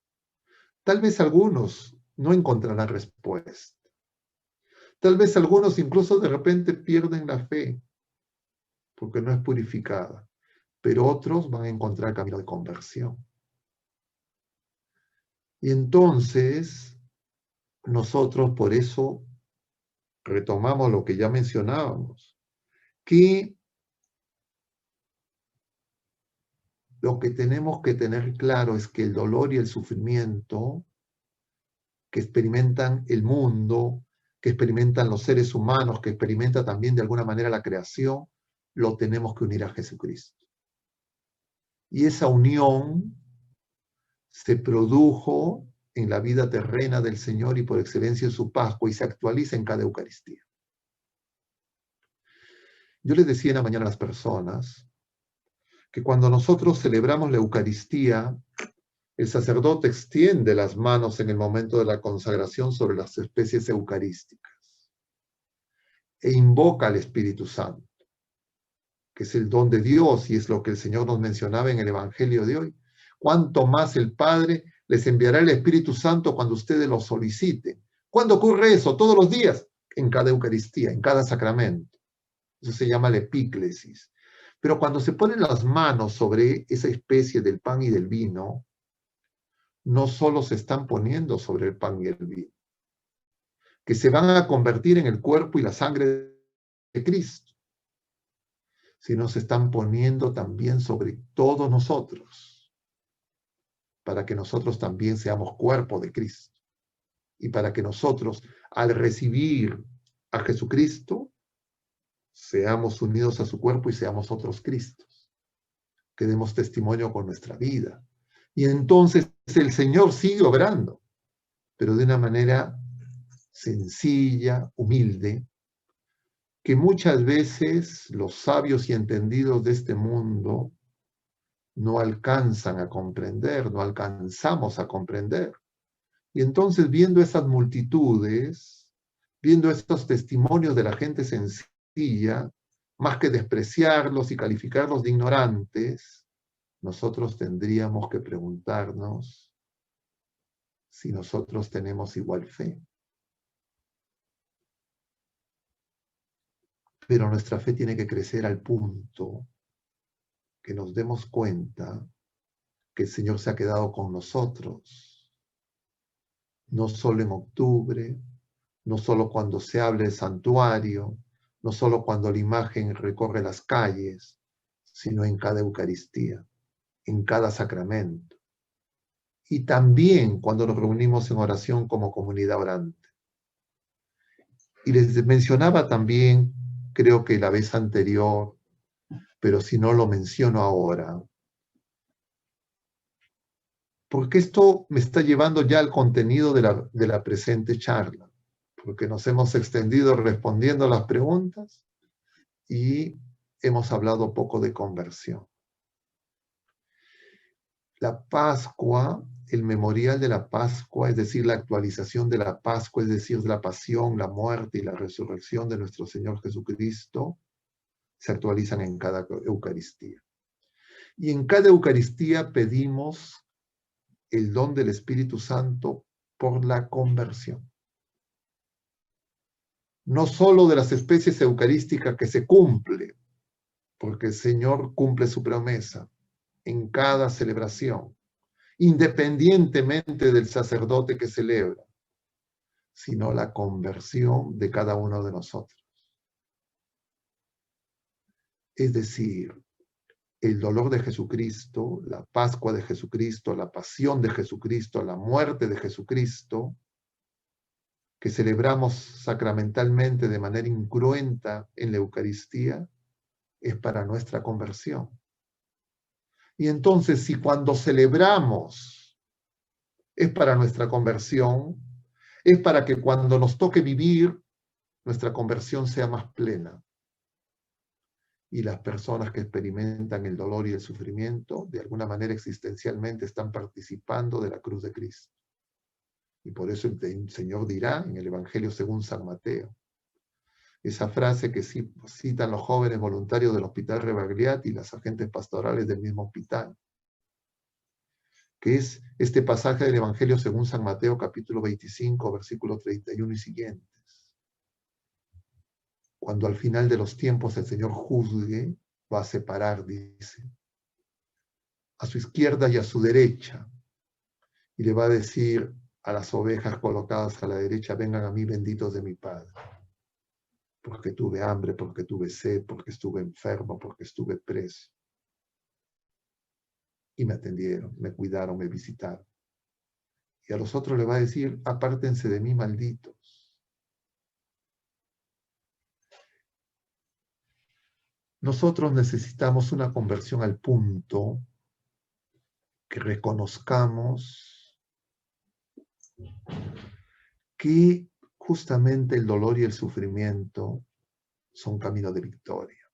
Tal vez algunos no encontrarán respuesta. Tal vez algunos incluso de repente pierden la fe porque no es purificada, pero otros van a encontrar el camino de conversión. Y entonces nosotros por eso retomamos lo que ya mencionábamos, que lo que tenemos que tener claro es que el dolor y el sufrimiento que experimentan el mundo, que experimentan los seres humanos, que experimenta también de alguna manera la creación, lo tenemos que unir a Jesucristo. Y esa unión se produjo en la vida terrena del Señor y por excelencia en su Pascua, y se actualiza en cada Eucaristía. Yo les decía en la mañana a las personas que cuando nosotros celebramos la Eucaristía, el sacerdote extiende las manos en el momento de la consagración sobre las especies eucarísticas e invoca al Espíritu Santo, que es el don de Dios y es lo que el Señor nos mencionaba en el Evangelio de hoy. Cuanto más el Padre les enviará el Espíritu Santo cuando ustedes lo soliciten. ¿Cuándo ocurre eso? Todos los días, en cada Eucaristía, en cada sacramento. Eso se llama la epíclesis. Pero cuando se ponen las manos sobre esa especie del pan y del vino, no solo se están poniendo sobre el pan y el vino, que se van a convertir en el cuerpo y la sangre de Cristo, sino se están poniendo también sobre todos nosotros, para que nosotros también seamos cuerpo de Cristo, y para que nosotros, al recibir a Jesucristo, seamos unidos a su cuerpo y seamos otros Cristos, que demos testimonio con nuestra vida. Y entonces el Señor sigue obrando, pero de una manera sencilla, humilde, que muchas veces los sabios y entendidos de este mundo no alcanzan a comprender, no alcanzamos a comprender. Y entonces viendo esas multitudes, viendo estos testimonios de la gente sencilla, más que despreciarlos y calificarlos de ignorantes, nosotros tendríamos que preguntarnos si nosotros tenemos igual fe. Pero nuestra fe tiene que crecer al punto que nos demos cuenta que el Señor se ha quedado con nosotros, no solo en octubre, no solo cuando se hable de santuario, no solo cuando la imagen recorre las calles, sino en cada Eucaristía, en cada sacramento. Y también cuando nos reunimos en oración como comunidad orante. Y les mencionaba también, creo que la vez anterior, pero si no lo menciono ahora, porque esto me está llevando ya al contenido de la presente charla, porque nos hemos extendido respondiendo las preguntas y hemos hablado poco de conversión. La Pascua, el memorial de la Pascua, es decir, la actualización de la Pascua, es decir, la pasión, la muerte y la resurrección de nuestro Señor Jesucristo, se actualizan en cada Eucaristía. Y en cada Eucaristía pedimos el don del Espíritu Santo por la conversión. No solo de las especies eucarísticas que se cumple, porque el Señor cumple su promesa en cada celebración, independientemente del sacerdote que celebra, sino la conversión de cada uno de nosotros. Es decir, el dolor de Jesucristo, la Pascua de Jesucristo, la pasión de Jesucristo, la muerte de Jesucristo, que celebramos sacramentalmente de manera incruenta en la Eucaristía, es para nuestra conversión. Y entonces, si cuando celebramos es para nuestra conversión, es para que cuando nos toque vivir, nuestra conversión sea más plena. Y las personas que experimentan el dolor y el sufrimiento, de alguna manera existencialmente, están participando de la cruz de Cristo. Y por eso el Señor dirá en el Evangelio según San Mateo, esa frase que citan los jóvenes voluntarios del Hospital Rebagliati y las agentes pastorales del mismo hospital, que es este pasaje del Evangelio según San Mateo, capítulo 25, versículos 31 y siguientes. Cuando al final de los tiempos el Señor juzgue, va a separar, dice, a su izquierda y a su derecha, y le va a decir a las ovejas colocadas a la derecha, vengan a mí benditos de mi Padre, porque tuve hambre, porque tuve sed, porque estuve enfermo, porque estuve preso. Y me atendieron, me cuidaron, me visitaron. Y a los otros le va a decir, apártense de mí, malditos. Nosotros necesitamos una conversión al punto que reconozcamos que justamente el dolor y el sufrimiento son camino de victoria.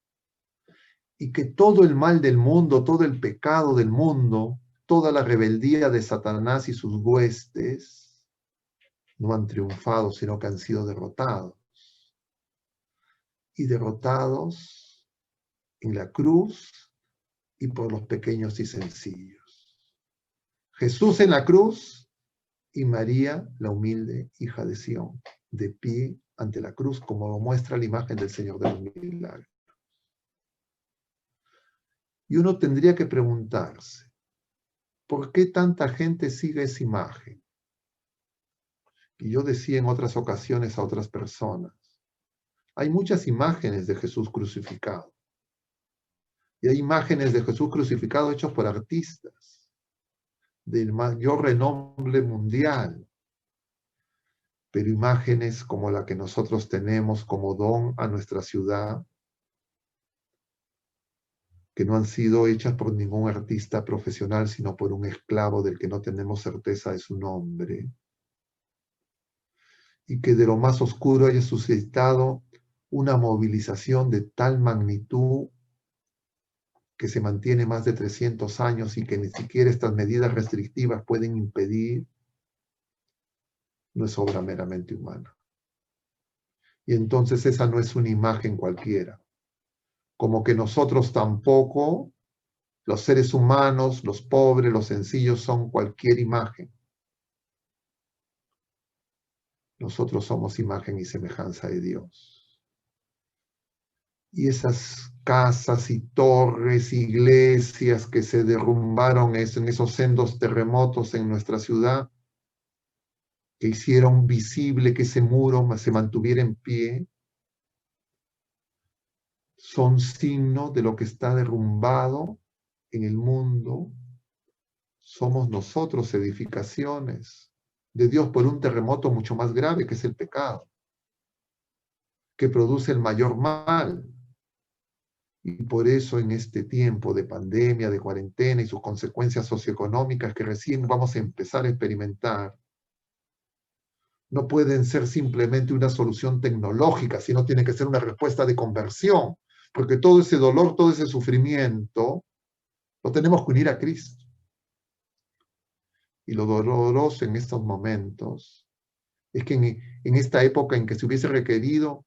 Y que todo el mal del mundo, todo el pecado del mundo, toda la rebeldía de Satanás y sus huestes no han triunfado, sino que han sido derrotados. Y derrotados en la cruz y por los pequeños y sencillos. Jesús en la cruz y María, la humilde hija de Sión, de pie ante la cruz, como lo muestra la imagen del Señor de los Milagros. Y uno tendría que preguntarse, ¿por qué tanta gente sigue esa imagen? Y yo decía en otras ocasiones a otras personas, hay muchas imágenes de Jesús crucificado. Y hay imágenes de Jesús crucificado hechos por artistas del mayor renombre mundial. Pero imágenes como la que nosotros tenemos como don a nuestra ciudad, que no han sido hechas por ningún artista profesional, sino por un esclavo del que no tenemos certeza de su nombre, y que de lo más oscuro haya suscitado una movilización de tal magnitud que se mantiene más de 300 años y que ni siquiera estas medidas restrictivas pueden impedir, no es obra meramente humana. Y entonces esa no es una imagen cualquiera. Como que nosotros tampoco, los seres humanos, los pobres, los sencillos, son cualquier imagen. Nosotros somos imagen y semejanza de Dios. Y esas casas y torres, iglesias que se derrumbaron en esos sendos terremotos en nuestra ciudad, que hicieron visible que ese muro se mantuviera en pie, son signo de lo que está derrumbado en el mundo. Somos nosotros edificaciones de Dios por un terremoto mucho más grave que es el pecado, que produce el mayor mal. Y por eso en este tiempo de pandemia, de cuarentena y sus consecuencias socioeconómicas que recién vamos a empezar a experimentar, no pueden ser simplemente una solución tecnológica, sino tiene que ser una respuesta de conversión, porque todo ese dolor, todo ese sufrimiento, lo tenemos que unir a Cristo. Y lo doloroso en estos momentos es que en esta época en que se hubiese requerido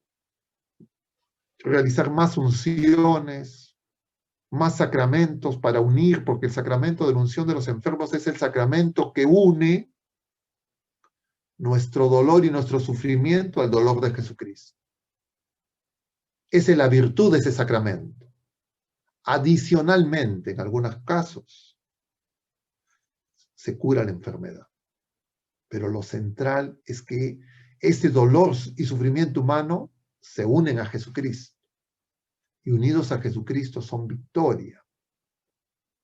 realizar más unciones, más sacramentos para unir, porque el sacramento de la unción de los enfermos es el sacramento que une nuestro dolor y nuestro sufrimiento al dolor de Jesucristo. Esa es la virtud de ese sacramento. Adicionalmente, en algunos casos, se cura la enfermedad. Pero lo central es que ese dolor y sufrimiento humano se unen a Jesucristo. Y unidos a Jesucristo son victoria.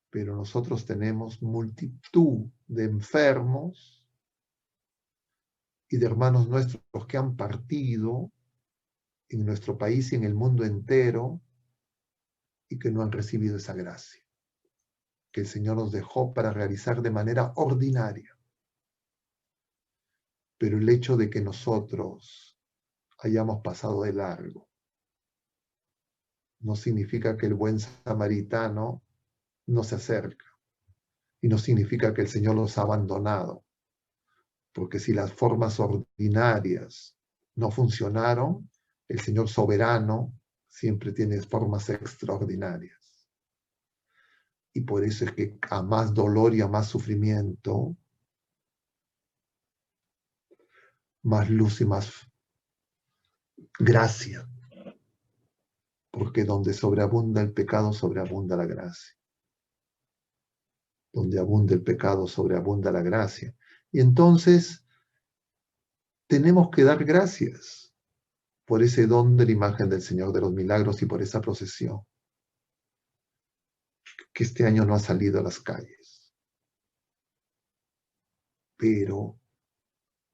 Pero nosotros tenemos multitud de enfermos y de hermanos nuestros que han partido en nuestro país y en el mundo entero y que no han recibido esa gracia que el Señor nos dejó para realizar de manera ordinaria. Pero el hecho de que nosotros hayamos pasado de largo no significa que el buen samaritano no se acerca y no significa que el Señor los ha abandonado, porque si las formas ordinarias no funcionaron, el Señor soberano siempre tiene formas extraordinarias. Y por eso es que a más dolor y a más sufrimiento, más luz y más gracia. Porque donde sobreabunda el pecado, sobreabunda la gracia. Donde abunda el pecado, sobreabunda la gracia. Y entonces tenemos que dar gracias por ese don de la imagen del Señor de los Milagros y por esa procesión que este año no ha salido a las calles. Pero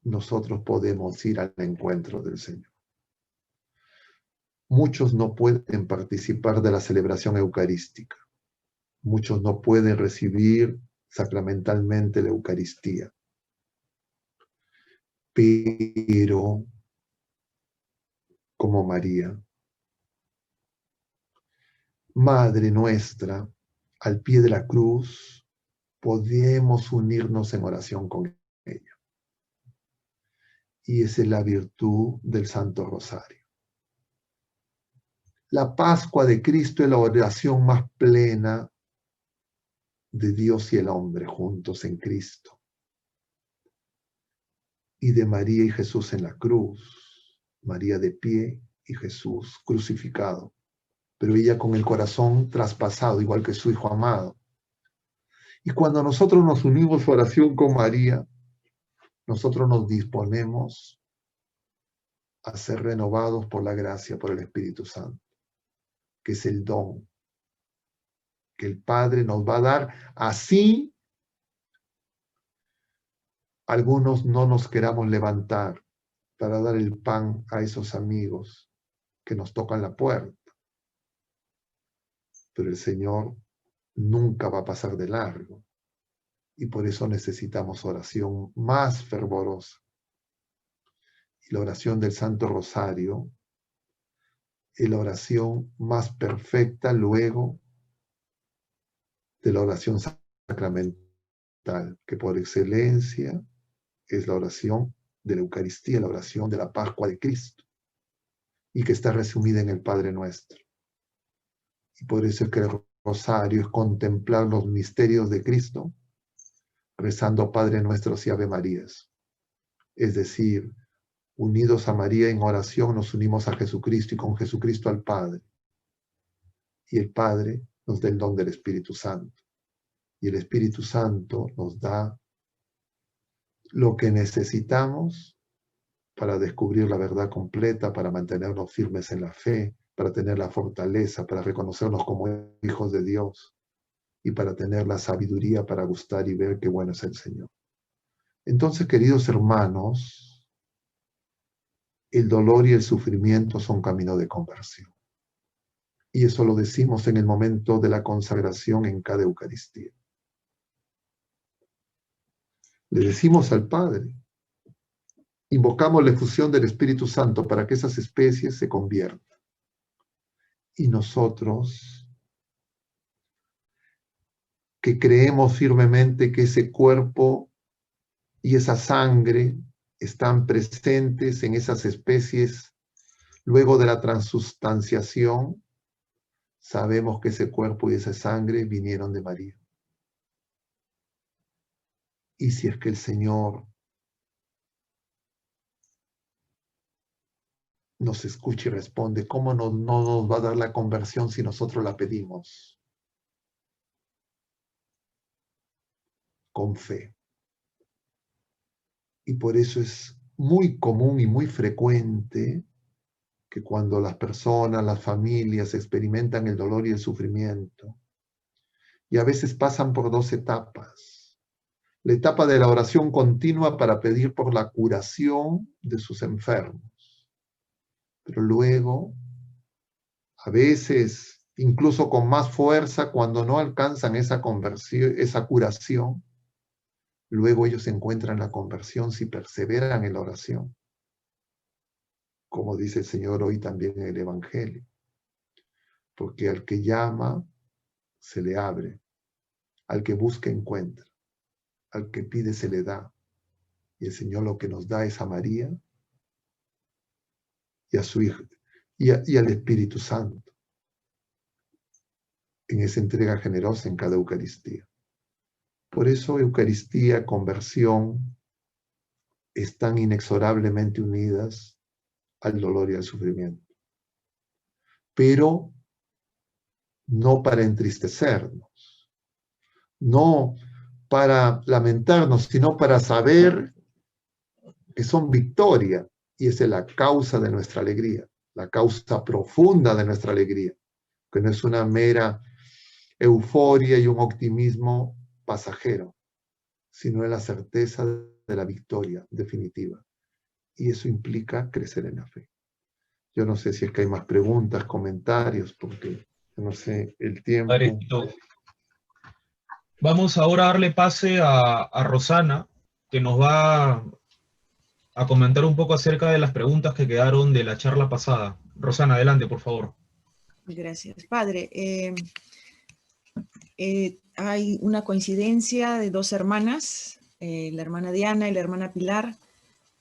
nosotros podemos ir al encuentro del Señor. Muchos no pueden participar de la celebración eucarística. Muchos no pueden recibir sacramentalmente la Eucaristía. pero como María, Madre nuestra, al pie de la cruz, podemos unirnos en oración con ella. Y esa es la virtud del Santo Rosario. La Pascua de Cristo es la oración más plena de Dios y el hombre juntos en Cristo. Y de María y Jesús en la cruz. María de pie y Jesús crucificado. Pero ella con el corazón traspasado, igual que su Hijo amado. Y cuando nosotros nos unimos a oración con María, nosotros nos disponemos a ser renovados por la gracia, por el Espíritu Santo, que es el don que el Padre nos va a dar. Así, algunos no nos queramos levantar para dar el pan a esos amigos que nos tocan la puerta. Pero el Señor nunca va a pasar de largo. Y por eso necesitamos oración más fervorosa. Y la oración del Santo Rosario es la oración más perfecta luego de la oración sacramental, que por excelencia es la oración de la Eucaristía, la oración de la Pascua de Cristo, y que está resumida en el Padre Nuestro. Y por eso es que el Rosario es contemplar los misterios de Cristo, rezando Padre Nuestros y Ave Marías. Es decir, unidos a María en oración, nos unimos a Jesucristo y con Jesucristo al Padre. Y el Padre nos da el don del Espíritu Santo. Y el Espíritu Santo nos da lo que necesitamos para descubrir la verdad completa, para mantenernos firmes en la fe, para tener la fortaleza, para reconocernos como hijos de Dios y para tener la sabiduría para gustar y ver qué bueno es el Señor. Entonces, queridos hermanos, el dolor y el sufrimiento son camino de conversión. Y eso lo decimos en el momento de la consagración en cada Eucaristía. Le decimos al Padre, invocamos la efusión del Espíritu Santo para que esas especies se conviertan. Y nosotros, que creemos firmemente que ese cuerpo y esa sangre están presentes en esas especies luego de la transustanciación, sabemos que ese cuerpo y esa sangre vinieron de María. Y si es que el Señor nos escucha y responde, ¿cómo no nos va a dar la conversión si nosotros la pedimos? Con fe. Y por eso es muy común y muy frecuente que cuando las personas, las familias experimentan el dolor y el sufrimiento, y a veces pasan por dos etapas. La etapa de la oración continua para pedir por la curación de sus enfermos. Pero luego, a veces, incluso con más fuerza, cuando no alcanzan esa conversión, esa curación, luego ellos encuentran la conversión si perseveran en la oración. Como dice el Señor hoy también en el Evangelio. Porque al que llama, se le abre. Al que busca, encuentra. Al que pide, se le da. Y el Señor lo que nos da es a María y a su Hijo y al Espíritu Santo en esa entrega generosa en cada Eucaristía. Por eso Eucaristía, conversión, están inexorablemente unidas al dolor y al sufrimiento. Pero no para entristecernos, no para lamentarnos, sino para saber que son victoria, y esa es la causa de nuestra alegría, la causa profunda de nuestra alegría, que no es una mera euforia y un optimismo pasajero, sino es la certeza de la victoria definitiva. Y eso implica crecer en la fe. Yo no sé si es que hay más preguntas, comentarios, porque no sé el tiempo. Padrecito, vamos ahora a darle pase a Rosana, que nos va a comentar un poco acerca de las preguntas que quedaron de la charla pasada. Rosana, adelante, por favor. Gracias, padre. Hay una coincidencia de dos hermanas, la hermana Diana y la hermana Pilar.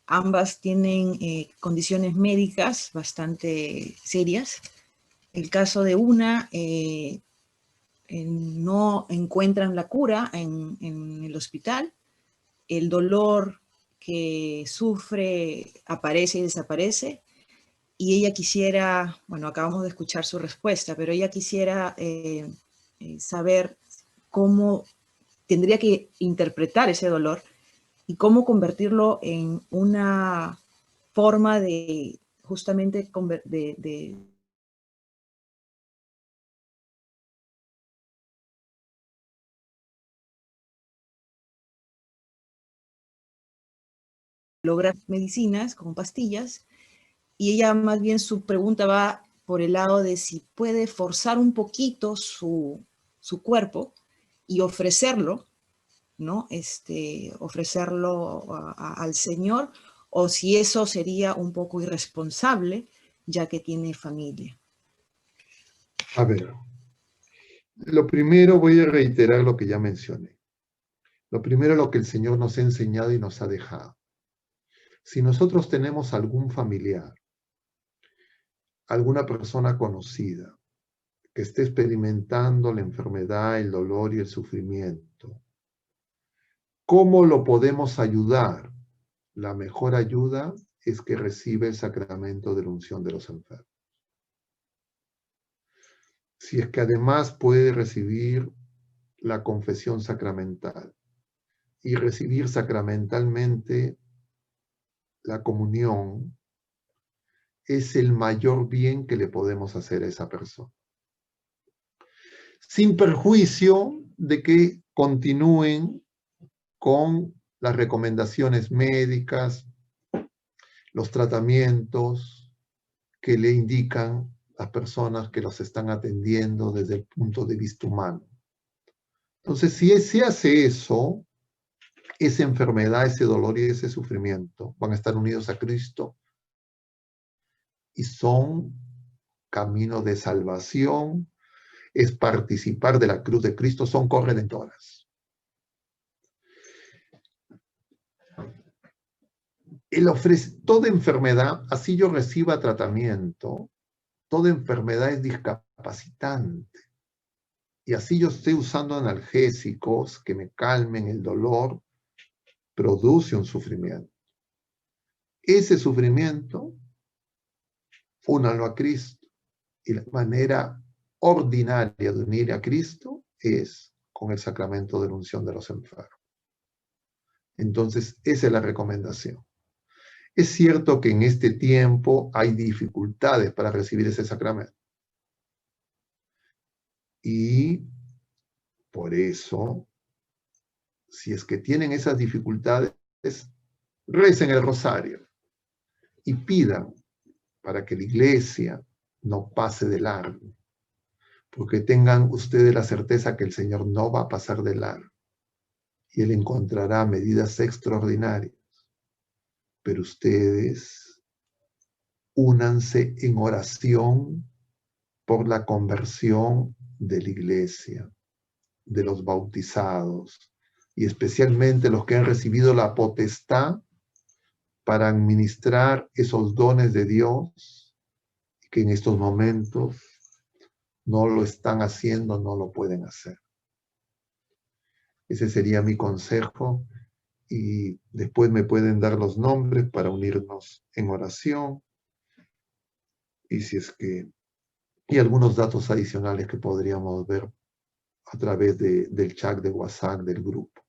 Ambas tienen condiciones médicas bastante serias. El caso de una, no encuentran la cura en el hospital. El dolor que sufre aparece y desaparece. Y ella quisiera, bueno, acabamos de escuchar su respuesta, pero ella quisiera saber cómo tendría que interpretar ese dolor y cómo convertirlo en una forma de justamente de lograr medicinas con pastillas, y ella más bien su pregunta va por el lado de si puede forzar un poquito su cuerpo y ofrecerlo, ¿no? Ofrecerlo al Señor, o si eso sería un poco irresponsable, ya que tiene familia. A ver, lo primero voy a reiterar lo que ya mencioné. Lo primero, lo que el Señor nos ha enseñado y nos ha dejado. Si nosotros tenemos algún familiar, alguna persona conocida que esté experimentando la enfermedad, el dolor y el sufrimiento, ¿cómo lo podemos ayudar? La mejor ayuda es que reciba el sacramento de la unción de los enfermos. Si es que además puede recibir la confesión sacramental y recibir sacramentalmente la comunión, es el mayor bien que le podemos hacer a esa persona. Sin perjuicio de que continúen con las recomendaciones médicas, los tratamientos que le indican las personas que los están atendiendo desde el punto de vista humano. Entonces, si se hace eso, esa enfermedad, ese dolor y ese sufrimiento van a estar unidos a Cristo y son camino de salvación, es participar de la cruz de Cristo, son corredentoras. Él ofrece toda enfermedad, así yo reciba tratamiento, toda enfermedad es discapacitante. Y así yo esté usando analgésicos que me calmen el dolor, produce un sufrimiento. Ese sufrimiento, únalo a Cristo. Y la manera ordinaria de unir a Cristo es con el sacramento de la unción de los enfermos. Entonces, esa es la recomendación. Es cierto que en este tiempo hay dificultades para recibir ese sacramento. Y por eso, si es que tienen esas dificultades, recen el rosario y pidan para que la iglesia no pase de largo, porque tengan ustedes la certeza que el Señor no va a pasar de largo y Él encontrará medidas extraordinarias, pero ustedes únanse en oración por la conversión de la iglesia, de los bautizados y especialmente los que han recibido la potestad para administrar esos dones de Dios que en estos momentos no lo están haciendo, no lo pueden hacer. Ese sería mi consejo y después me pueden dar los nombres para unirnos en oración y si es que y algunos datos adicionales que podríamos ver a través del chat de WhatsApp del grupo.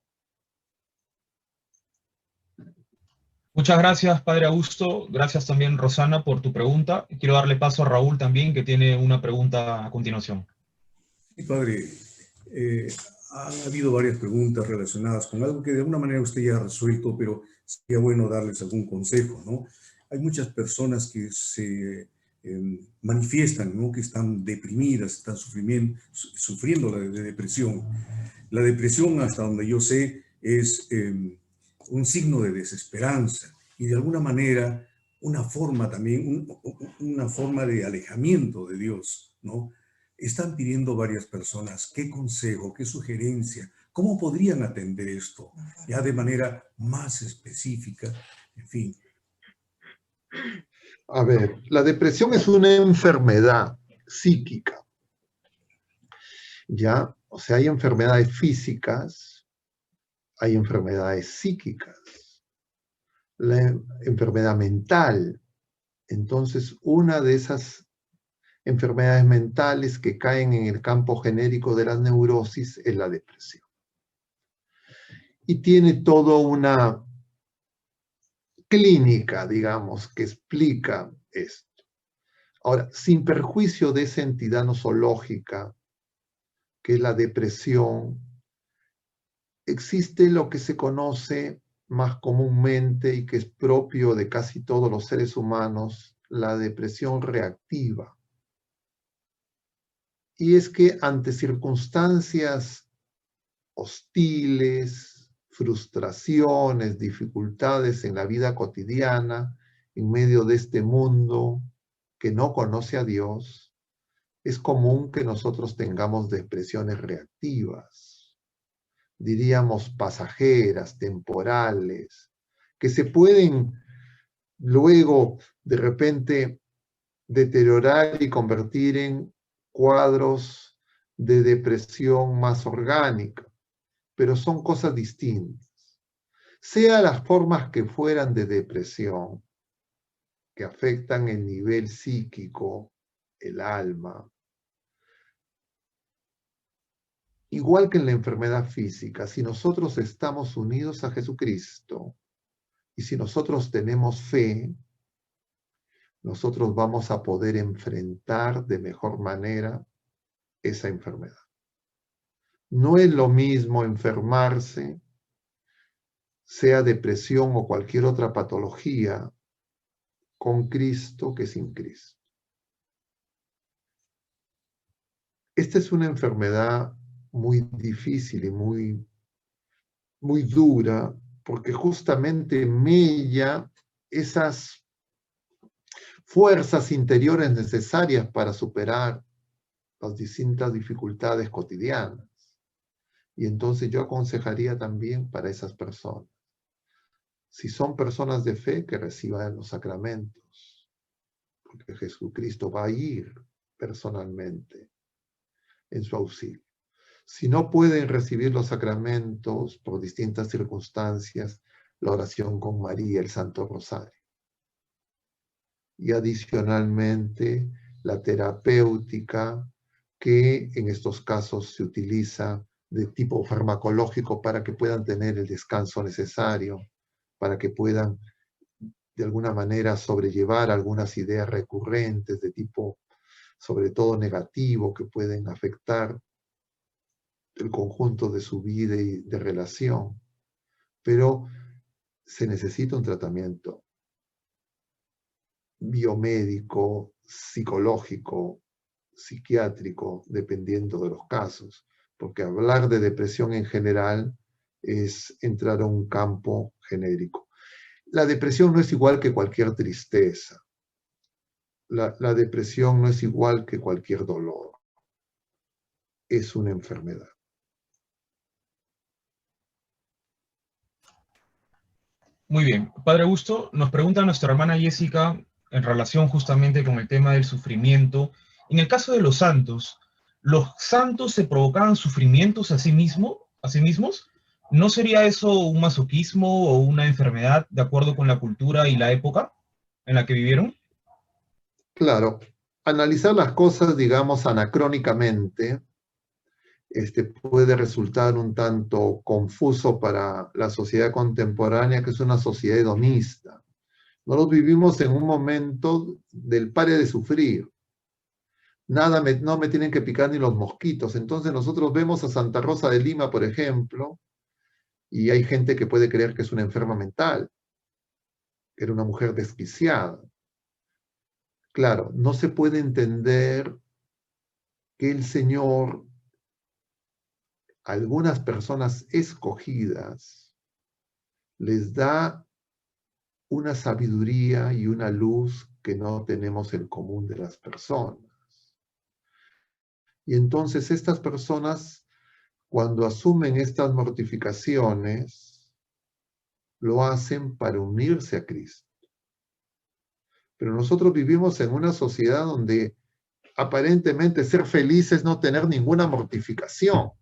Muchas gracias, Padre Augusto. Gracias también, Rosana, por tu pregunta. Quiero darle paso a Raúl también, que tiene una pregunta a continuación. Sí, padre. Ha habido varias preguntas relacionadas con algo que de alguna manera usted ya ha resuelto, pero sería bueno darles algún consejo, ¿no? Hay muchas personas que se manifiestan, ¿no? Que están deprimidas, están sufriendo de depresión. La depresión, hasta donde yo sé, es un signo de desesperanza y de alguna manera una forma también, una forma de alejamiento de Dios, ¿no? Están pidiendo varias personas qué consejo, qué sugerencia, cómo podrían atender esto, ya de manera más específica, en fin. A ver, la depresión es una enfermedad psíquica, ¿ya? O sea, hay enfermedades físicas, hay enfermedades psíquicas, la enfermedad mental. Entonces, una de esas enfermedades mentales que caen en el campo genérico de la neurosis es la depresión. Y tiene toda una clínica, digamos, que explica esto. Ahora, sin perjuicio de esa entidad nosológica, que es la depresión, existe lo que se conoce más comúnmente y que es propio de casi todos los seres humanos, la depresión reactiva. Y es que ante circunstancias hostiles, frustraciones, dificultades en la vida cotidiana, en medio de este mundo que no conoce a Dios, es común que nosotros tengamos depresiones reactivas, diríamos pasajeras, temporales, que se pueden luego de repente deteriorar y convertir en cuadros de depresión más orgánica, pero son cosas distintas. Sea las formas que fueran de depresión, que afectan el nivel psíquico, el alma, igual que en la enfermedad física, si nosotros estamos unidos a Jesucristo y si nosotros tenemos fe, nosotros vamos a poder enfrentar de mejor manera esa enfermedad. No es lo mismo enfermarse, sea depresión o cualquier otra patología, con Cristo que sin Cristo. Esta es una enfermedad muy difícil y muy dura, porque justamente mella esas fuerzas interiores necesarias para superar las distintas dificultades cotidianas. Y entonces yo aconsejaría también para esas personas, si son personas de fe, que reciban los sacramentos, porque Jesucristo va a ir personalmente en su auxilio. Si no pueden recibir los sacramentos por distintas circunstancias, la oración con María, el Santo Rosario. Y adicionalmente, la terapéutica, que en estos casos se utiliza de tipo farmacológico para que puedan tener el descanso necesario, para que puedan de alguna manera sobrellevar algunas ideas recurrentes de tipo, sobre todo negativo, que pueden afectar el conjunto de su vida y de relación. Pero se necesita un tratamiento biomédico, psicológico, psiquiátrico, dependiendo de los casos, porque hablar de depresión en general es entrar a un campo genérico. La depresión no es igual que cualquier tristeza. La depresión no es igual que cualquier dolor. Es una enfermedad. Muy bien. Padre Augusto, nos pregunta nuestra hermana Jessica en relación justamente con el tema del sufrimiento. En el caso de los santos se provocaban sufrimientos a sí mismos? ¿No sería eso un masoquismo o una enfermedad de acuerdo con la cultura y la época en la que vivieron? Claro, analizar las cosas, digamos, anacrónicamente, puede resultar un tanto confuso para la sociedad contemporánea, que es una sociedad hedonista. Nosotros vivimos en un momento del pare de sufrir. No me tienen que picar ni los mosquitos. Entonces nosotros vemos a Santa Rosa de Lima, por ejemplo, y hay gente que puede creer que es una enferma mental, que era una mujer desquiciada. Claro, no se puede entender que el Señor, algunas personas escogidas, les da una sabiduría y una luz que no tenemos el común de las personas. Y entonces estas personas, cuando asumen estas mortificaciones, lo hacen para unirse a Cristo. Pero nosotros vivimos en una sociedad donde aparentemente ser feliz es no tener ninguna mortificación.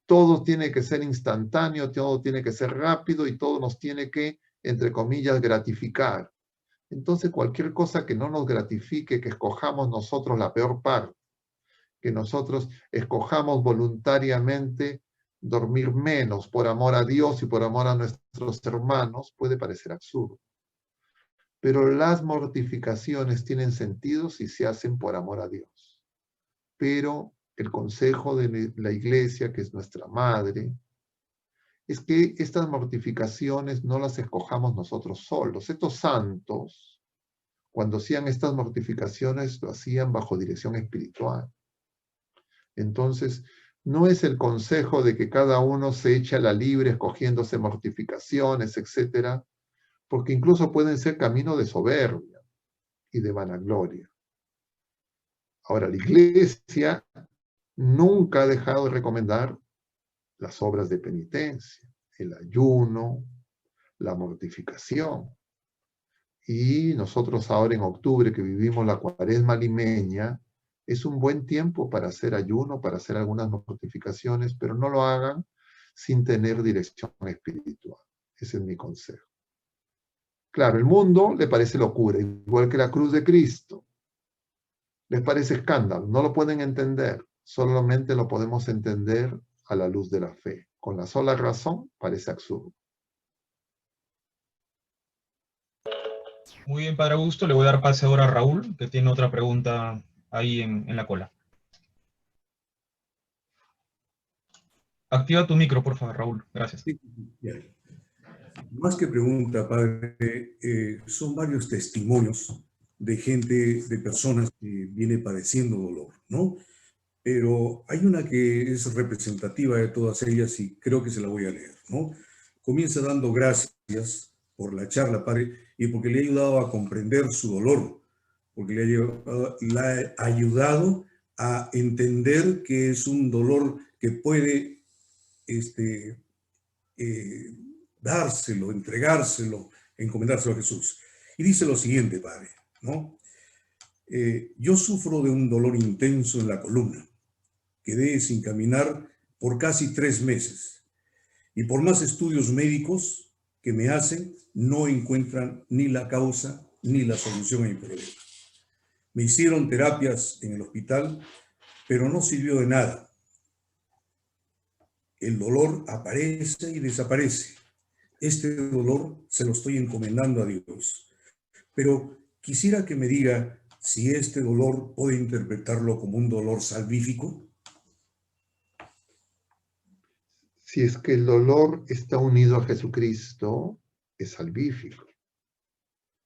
Todo tiene que ser instantáneo, todo tiene que ser rápido y todo nos tiene que, entre comillas, gratificar. Entonces cualquier cosa que no nos gratifique, que escojamos nosotros la peor parte, que nosotros escojamos voluntariamente dormir menos por amor a Dios y por amor a nuestros hermanos, puede parecer absurdo. Pero las mortificaciones tienen sentido si se hacen por amor a Dios. Pero el consejo de la iglesia, que es nuestra madre, es que estas mortificaciones no las escojamos nosotros solos. Estos santos, cuando hacían estas mortificaciones, lo hacían bajo dirección espiritual. Entonces, no es el consejo de que cada uno se eche a la libre escogiéndose mortificaciones, etcétera, porque incluso pueden ser camino de soberbia y de vanagloria. Ahora, la iglesia nunca ha dejado de recomendar las obras de penitencia, el ayuno, la mortificación. Y nosotros ahora en octubre, que vivimos la cuaresma limeña, es un buen tiempo para hacer ayuno, para hacer algunas mortificaciones, pero no lo hagan sin tener dirección espiritual. Ese es mi consejo. Claro, el mundo le parece locura, igual que la cruz de Cristo. Les parece escándalo, no lo pueden entender. Solamente lo podemos entender a la luz de la fe. Con la sola razón parece absurdo. Muy bien, Padre Augusto. Le voy a dar pase ahora a Raúl, que tiene otra pregunta ahí en la cola. Activa tu micro, por favor, Raúl. Gracias. Sí, más que pregunta, padre, son varios testimonios de gente, de personas que viene padeciendo dolor, ¿no? Pero hay una que es representativa de todas ellas y creo que se la voy a leer, ¿no? Comienza dando gracias por la charla, padre, y porque le ha ayudado a comprender su dolor, porque le ha ayudado a entender que es un dolor que puede dárselo, entregárselo, encomendárselo a Jesús. Y dice lo siguiente, padre, ¿no? Yo sufro de un dolor intenso en la columna. Quedé sin caminar por casi 3 meses. Y por más estudios médicos que me hacen, no encuentran ni la causa ni la solución a mi problema. Me hicieron terapias en el hospital, pero no sirvió de nada. El dolor aparece y desaparece. Este dolor se lo estoy encomendando a Dios. Pero quisiera que me diga si este dolor puede interpretarlo como un dolor salvífico. Si es que el dolor está unido a Jesucristo, es salvífico.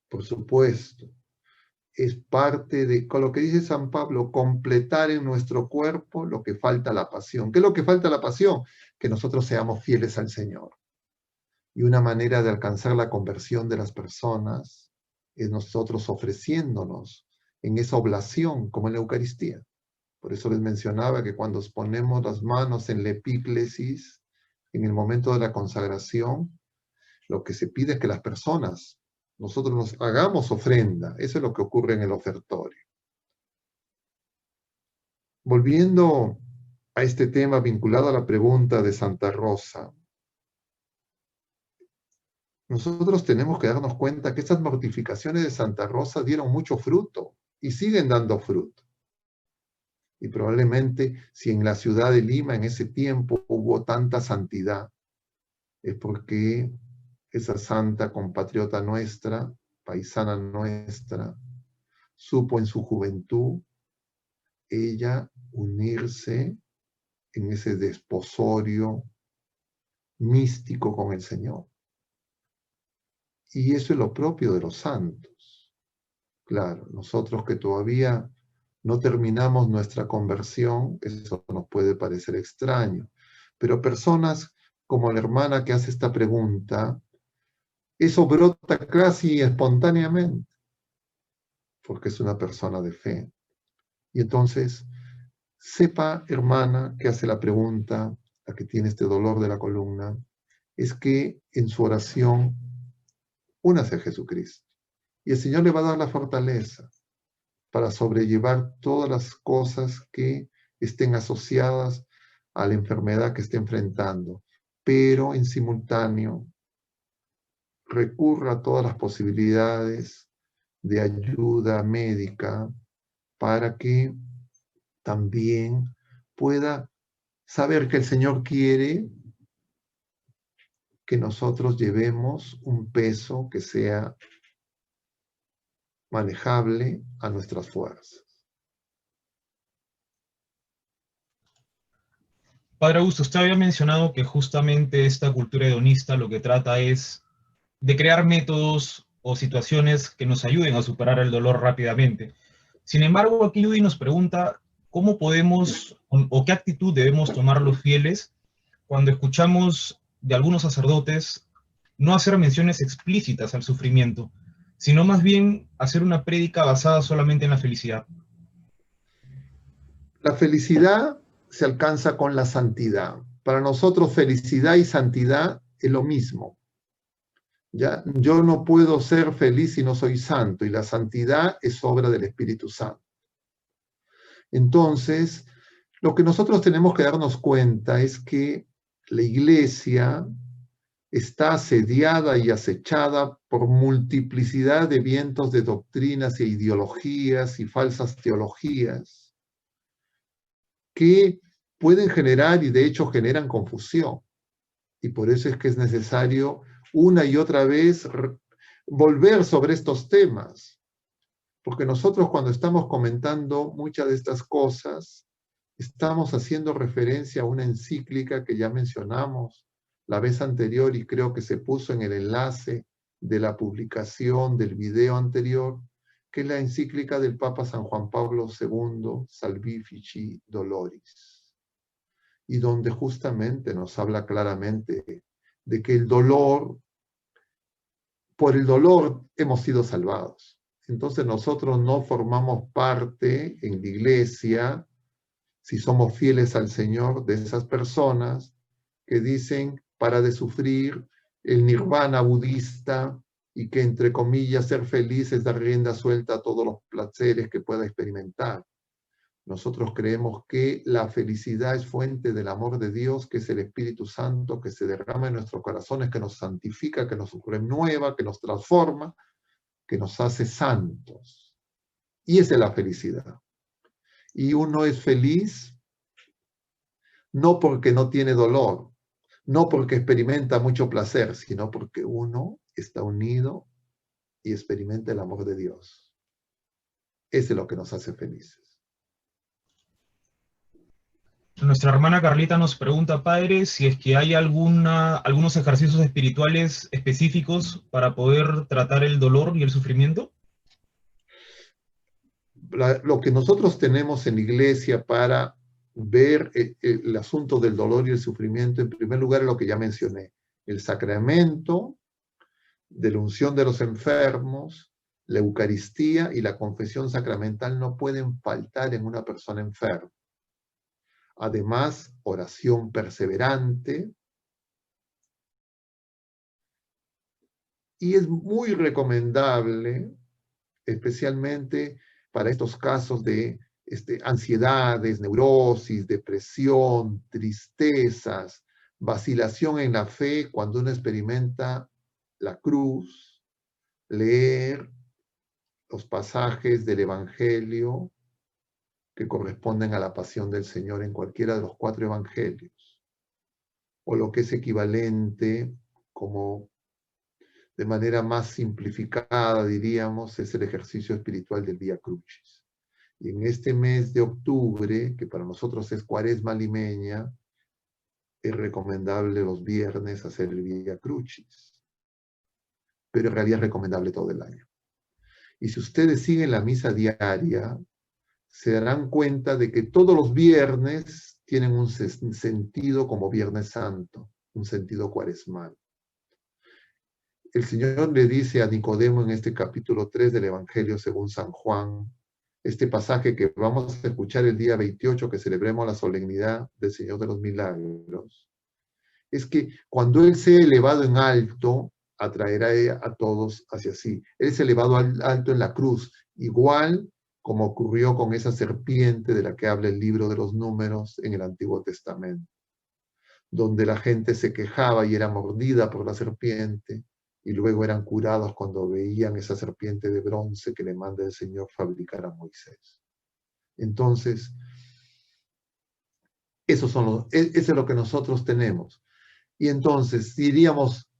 Por supuesto. Es parte de, con lo que dice San Pablo, completar en nuestro cuerpo lo que falta a la pasión. ¿Qué es lo que falta a la pasión? Que nosotros seamos fieles al Señor. Y una manera de alcanzar la conversión de las personas es nosotros ofreciéndonos en esa oblación, como en la Eucaristía. Por eso les mencionaba que cuando ponemos las manos en la epíclesis, en el momento de la consagración, lo que se pide es que las personas, nosotros nos hagamos ofrenda. Eso es lo que ocurre en el ofertorio. Volviendo a este tema vinculado a la pregunta de Santa Rosa, nosotros tenemos que darnos cuenta que estas mortificaciones de Santa Rosa dieron mucho fruto y siguen dando fruto. Y probablemente si en la ciudad de Lima en ese tiempo hubo tanta santidad, es porque esa santa compatriota nuestra, paisana nuestra, supo en su juventud ella unirse en ese desposorio místico con el Señor. Y eso es lo propio de los santos. Claro, nosotros que todavía no terminamos nuestra conversión, eso nos puede parecer extraño, pero personas como la hermana que hace esta pregunta, Eso brota casi espontáneamente, porque es una persona de fe. Y entonces, sepa, hermana, que hace la pregunta, la que tiene este dolor de la columna, es que en su oración, únase a Jesucristo. Y el Señor le va a dar la fortaleza para sobrellevar todas las cosas que estén asociadas a la enfermedad que esté enfrentando. Pero en simultáneo, recurra a todas las posibilidades de ayuda médica para que también pueda saber que el Señor quiere que nosotros llevemos un peso que sea manejable a nuestras fuerzas. Padre Augusto, usted había mencionado que justamente esta cultura hedonista lo que trata es de crear métodos o situaciones que nos ayuden a superar el dolor rápidamente. Sin embargo, aquí Judy nos pregunta cómo podemos o qué actitud debemos tomar los fieles cuando escuchamos de algunos sacerdotes no hacer menciones explícitas al sufrimiento, sino más bien hacer una prédica basada solamente en la felicidad. La felicidad se alcanza con la santidad. Para nosotros felicidad y santidad es lo mismo. ¿Ya? Yo no puedo ser feliz si no soy santo, y la santidad es obra del Espíritu Santo. Entonces, lo que nosotros tenemos que darnos cuenta es que la Iglesia está asediada y acechada por multiplicidad de vientos de doctrinas e ideologías y falsas teologías que pueden generar y de hecho generan confusión. Y por eso es que es necesario una y otra vez volver sobre estos temas. Porque nosotros cuando estamos comentando muchas de estas cosas, estamos haciendo referencia a una encíclica que ya mencionamos la vez anterior y creo que se puso en el enlace de la publicación del video anterior, que es la encíclica del Papa San Juan Pablo II, Salvifici Doloris, y donde justamente nos habla claramente de que el dolor, por el dolor hemos sido salvados. Entonces nosotros no formamos parte en la iglesia, si somos fieles al Señor, de esas personas que dicen para de sufrir el nirvana budista y que entre comillas ser feliz es dar rienda suelta a todos los placeres que pueda experimentar. Nosotros creemos que la felicidad es fuente del amor de Dios, que es el Espíritu Santo, que se derrama en nuestros corazones, que nos santifica, que nos renueva, que nos transforma, que nos hace santos. Y esa es la felicidad. Y uno es feliz no porque no tiene dolor, no porque experimenta mucho placer, sino porque uno está unido y experimenta el amor de Dios. Ese es lo que nos hace felices. Nuestra hermana Carlita nos pregunta, padre, si es que hay algunos ejercicios espirituales específicos para poder tratar el dolor y el sufrimiento. Lo que nosotros tenemos en la iglesia para ver el asunto del dolor y el sufrimiento, en primer lugar, es lo que ya mencioné, el sacramento de la unción de los enfermos, la Eucaristía y la confesión sacramental no pueden faltar en una persona enferma. Además, oración perseverante. Y es muy recomendable, especialmente para estos casos de ansiedades, neurosis, depresión, tristezas, vacilación en la fe, cuando uno experimenta la cruz, leer los pasajes del Evangelio que corresponden a la pasión del Señor en cualquiera de los 4 evangelios, o lo que es equivalente, como de manera más simplificada, diríamos, es el ejercicio espiritual del Vía Crucis. Y en este mes de octubre, que para nosotros es Cuaresma limeña, es recomendable los viernes hacer el Vía Crucis. Pero en realidad es recomendable todo el año. Y si ustedes siguen la misa diaria, se darán cuenta de que todos los viernes tienen un sentido como Viernes Santo, un sentido cuaresmal. el Señor le dice a Nicodemo en este capítulo 3 del Evangelio según San Juan, este pasaje que vamos a escuchar el día 28, que celebremos la solemnidad del Señor de los Milagros, es que cuando Él sea elevado en alto, atraerá a todos hacia sí. Él es elevado alto en la cruz, igual como ocurrió con esa serpiente de la que habla el libro de los Números en el Antiguo Testamento, donde la gente se quejaba y era mordida por la serpiente, y luego eran curados cuando veían esa serpiente de bronce que le manda el Señor fabricar a Moisés. Entonces, eso es lo que nosotros tenemos. Y entonces, diríamos,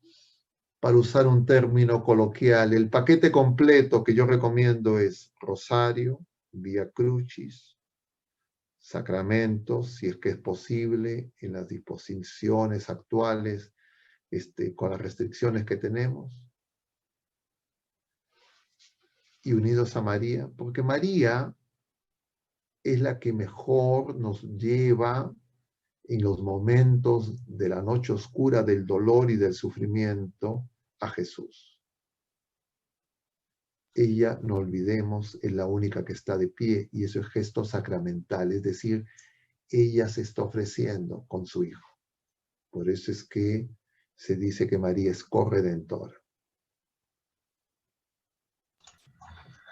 para usar un término coloquial, el paquete completo que yo recomiendo es rosario, vía crucis, sacramentos, si es que es posible, en las disposiciones actuales, con las restricciones que tenemos, y unidos a María, porque María es la que mejor nos lleva en los momentos de la noche oscura del dolor y del sufrimiento a Jesús. Ella, no olvidemos, es la única que está de pie, y eso es gesto sacramental, es decir, ella se está ofreciendo con su Hijo. Por eso es que se dice que María es corredentora.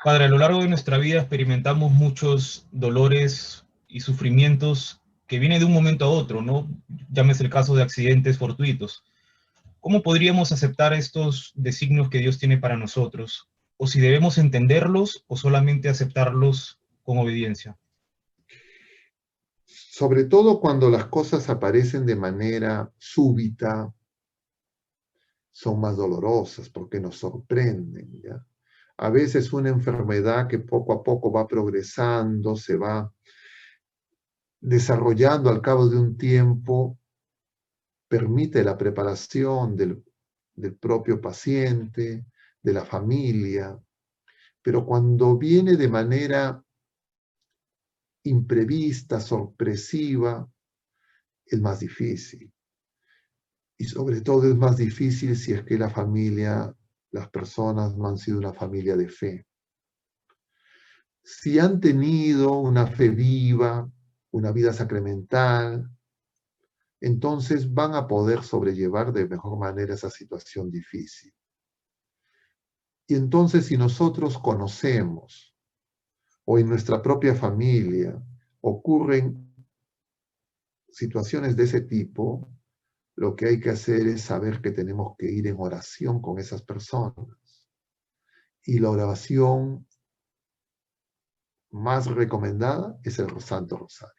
Padre, a lo largo de nuestra vida experimentamos muchos dolores y sufrimientos que vienen de un momento a otro, ¿no? Llámese el caso de accidentes fortuitos. ¿Cómo podríamos aceptar estos designios que Dios tiene para nosotros? ¿O si debemos entenderlos o solamente aceptarlos con obediencia? Sobre todo cuando las cosas aparecen de manera súbita, son más dolorosas porque nos sorprenden, ¿ya? A veces una enfermedad que poco a poco va progresando, se va desarrollando al cabo de un tiempo, permite la preparación del propio paciente, de la familia, pero cuando viene de manera imprevista, sorpresiva, es más difícil. Y sobre todo es más difícil si es que la familia, las personas no han sido una familia de fe. Si han tenido una fe viva, una vida sacramental, entonces van a poder sobrellevar de mejor manera esa situación difícil. Y entonces si nosotros conocemos o en nuestra propia familia ocurren situaciones de ese tipo, lo que hay que hacer es saber que tenemos que ir en oración con esas personas. Y la oración más recomendada es el Santo Rosario.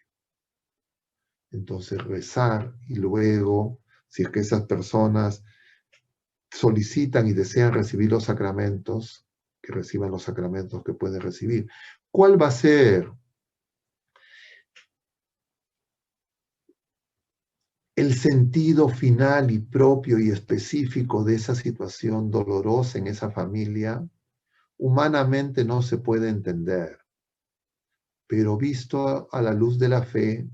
Entonces rezar y luego, si es que esas personas solicitan y desean recibir los sacramentos, que reciban los sacramentos que pueden recibir. ¿Cuál va a ser el sentido final y propio y específico de esa situación dolorosa en esa familia? Humanamente no se puede entender, pero visto a la luz de la fe,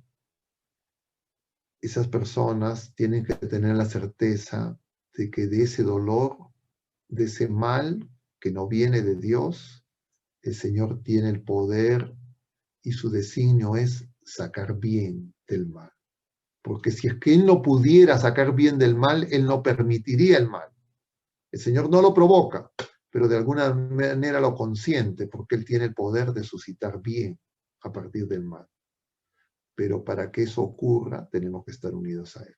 esas personas tienen que tener la certeza de que de ese dolor, de ese mal que no viene de Dios, el Señor tiene el poder y su designio es sacar bien del mal. Porque si es que Él no pudiera sacar bien del mal, Él no permitiría el mal. El Señor no lo provoca, pero de alguna manera lo consiente, porque Él tiene el poder de suscitar bien a partir del mal. Pero para que eso ocurra, tenemos que estar unidos a Él.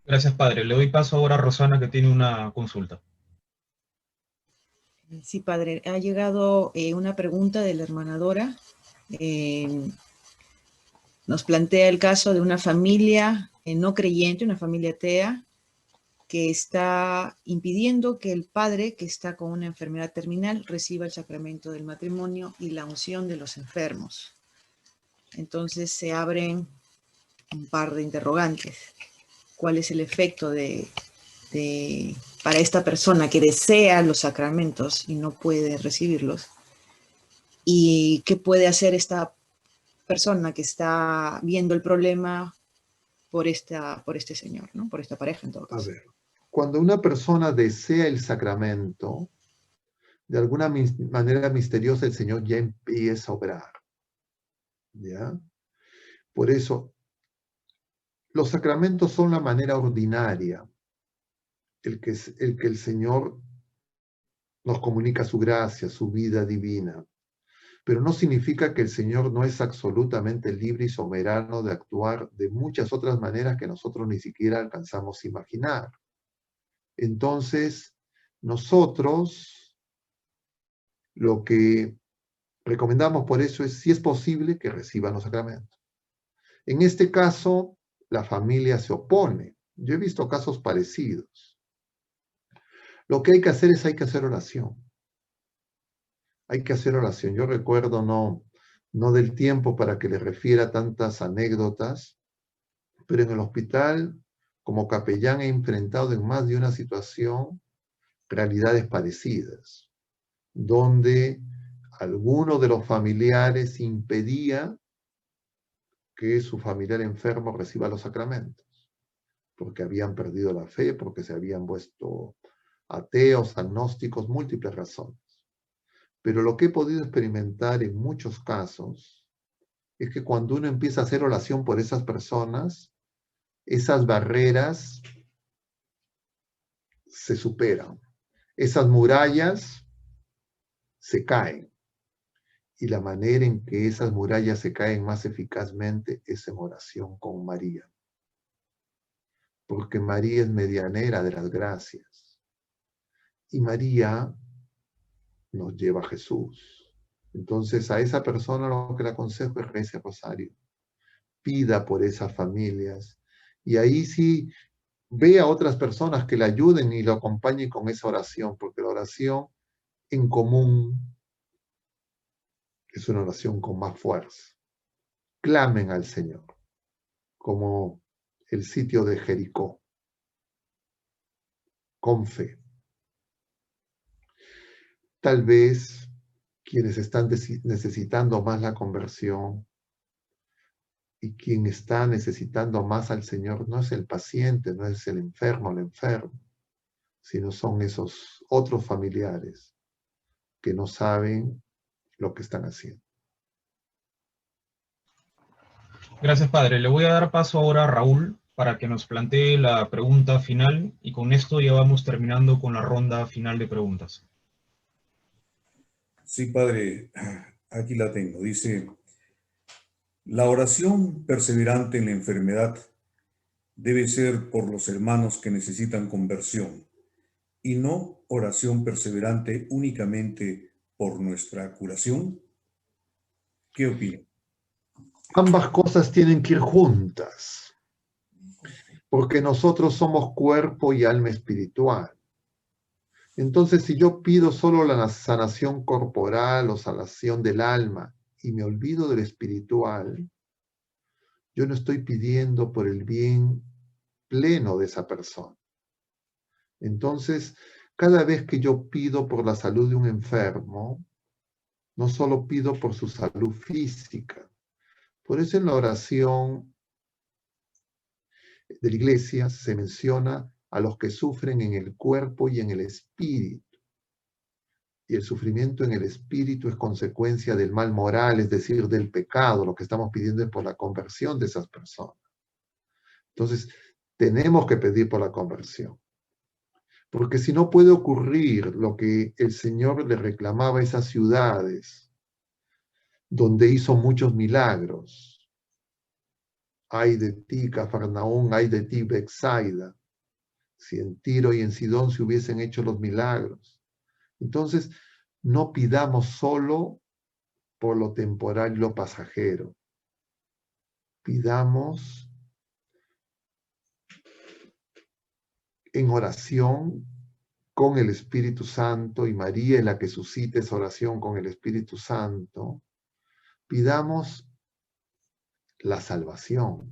Gracias, Padre. Le doy paso ahora a Rosana, que tiene una consulta. Sí, Padre. Ha llegado una pregunta de la hermana Dora. Nos plantea el caso de una familia no creyente, una familia atea, que está impidiendo que el padre, que está con una enfermedad terminal, reciba el sacramento del matrimonio y la unción de los enfermos. Entonces se abren un par de interrogantes. ¿Cuál es el efecto para esta persona que desea los sacramentos y no puede recibirlos? ¿Y qué puede hacer esta persona que está viendo el problema por este señor, ¿no? Por esta pareja en todo caso. A ver, cuando una persona desea el sacramento, de alguna manera misteriosa el Señor ya empieza a obrar. ¿Ya? Por eso, los sacramentos son la manera ordinaria, el que el Señor nos comunica su gracia, su vida divina. Pero no significa que el Señor no es absolutamente libre y soberano de actuar de muchas otras maneras que nosotros ni siquiera alcanzamos a imaginar. Entonces, nosotros lo que recomendamos por eso es, si es posible, que reciban los sacramentos. En este caso, la familia se opone. Yo he visto casos parecidos. Lo que hay que hacer es, hay que hacer oración. Hay que hacer oración. Yo recuerdo, no del tiempo para que les refiera tantas anécdotas, pero en el hospital, como capellán, he enfrentado en más de una situación realidades parecidas, donde alguno de los familiares impedía que su familiar enfermo reciba los sacramentos, porque habían perdido la fe, porque se habían vuelto ateos, agnósticos, múltiples razones. Pero lo que he podido experimentar en muchos casos es que cuando uno empieza a hacer oración por esas personas, esas barreras se superan, esas murallas se caen. Y la manera en que esas murallas se caen más eficazmente es en oración con María. Porque María es medianera de las gracias. Y María nos lleva a Jesús. Entonces a esa persona lo que le aconsejo es rece rosario. Pida por esas familias. Y ahí sí ve a otras personas que le ayuden y lo acompañen con esa oración, porque la oración en común es una oración con más fuerza. Clamen al Señor, como el sitio de Jericó, con fe. Tal vez quienes están necesitando más la conversión y quien está necesitando más al Señor no es el paciente, no es el enfermo o la enferma, sino son esos otros familiares que no saben lo que están haciendo. Gracias, padre. Le voy a dar paso ahora a Raúl para que nos plantee la pregunta final y con esto ya vamos terminando con la ronda final de preguntas. Sí, padre, aquí la tengo. Dice, la oración perseverante en la enfermedad debe ser por los hermanos que necesitan conversión y no oración perseverante únicamente por nuestra curación. ¿Qué opina? Ambas cosas tienen que ir juntas, porque nosotros somos cuerpo y alma espiritual. Entonces, si yo pido solo la sanación corporal o sanación del alma y me olvido del espiritual, yo no estoy pidiendo por el bien pleno de esa persona. Entonces, cada vez que yo pido por la salud de un enfermo, no solo pido por su salud física. Por eso en la oración de la iglesia se menciona a los que sufren en el cuerpo y en el espíritu. Y el sufrimiento en el espíritu es consecuencia del mal moral, es decir, del pecado. Lo que estamos pidiendo es por la conversión de esas personas. Entonces, tenemos que pedir por la conversión. Porque si no puede ocurrir lo que el Señor le reclamaba a esas ciudades donde hizo muchos milagros. Ay de ti, Cafarnaún, ay de ti, Betsaida. Si en Tiro y en Sidón se hubiesen hecho los milagros. Entonces, no pidamos solo por lo temporal y lo pasajero. Pidamos en oración con el Espíritu Santo, y María es la que suscita esa oración con el Espíritu Santo. Pidamos la salvación,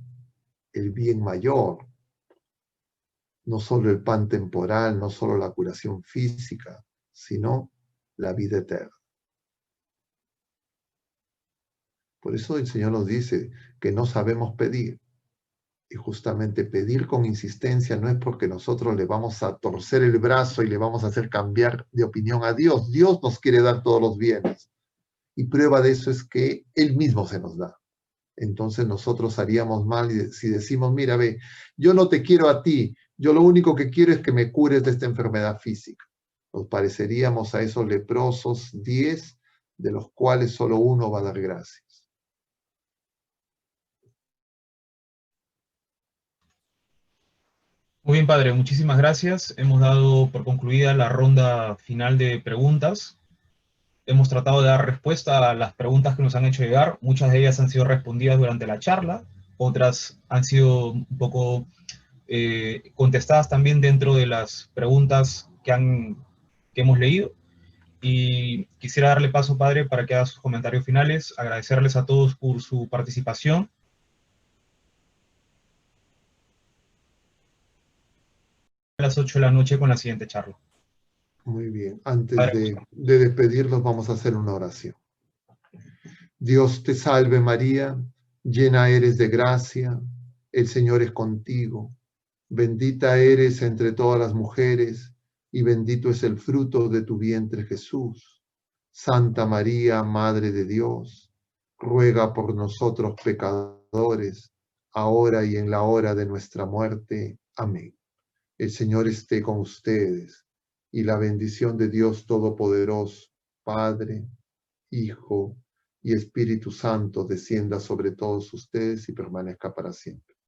el bien mayor, no solo el pan temporal, no solo la curación física, sino la vida eterna. Por eso el Señor nos dice que no sabemos pedir. Y justamente pedir con insistencia no es porque nosotros le vamos a torcer el brazo y le vamos a hacer cambiar de opinión a Dios. Dios nos quiere dar todos los bienes. Y prueba de eso es que Él mismo se nos da. Entonces nosotros haríamos mal si decimos, mira, ve, yo no te quiero a ti, yo lo único que quiero es que me cures de esta enfermedad física. Nos pareceríamos a esos leprosos 10, de los cuales solo uno va a dar gracias. Muy bien, padre, muchísimas gracias. Hemos dado por concluida la ronda final de preguntas. Hemos tratado de dar respuesta a las preguntas que nos han hecho llegar. Muchas de ellas han sido respondidas durante la charla, otras han sido un poco contestadas también dentro de las preguntas que hemos leído. Y quisiera darle paso, padre, para que haga sus comentarios finales, agradecerles a todos por su participación. A las 8 de la noche con la siguiente charla. Muy bien. Antes de despedirnos, vamos a hacer una oración. Dios te salve María, llena eres de gracia, el Señor es contigo. Bendita eres entre todas las mujeres, y bendito es el fruto de tu vientre Jesús. Santa María, Madre de Dios, ruega por nosotros pecadores, ahora y en la hora de nuestra muerte. Amén. El Señor esté con ustedes, y la bendición de Dios Todopoderoso, Padre, Hijo y Espíritu Santo, descienda sobre todos ustedes y permanezca para siempre.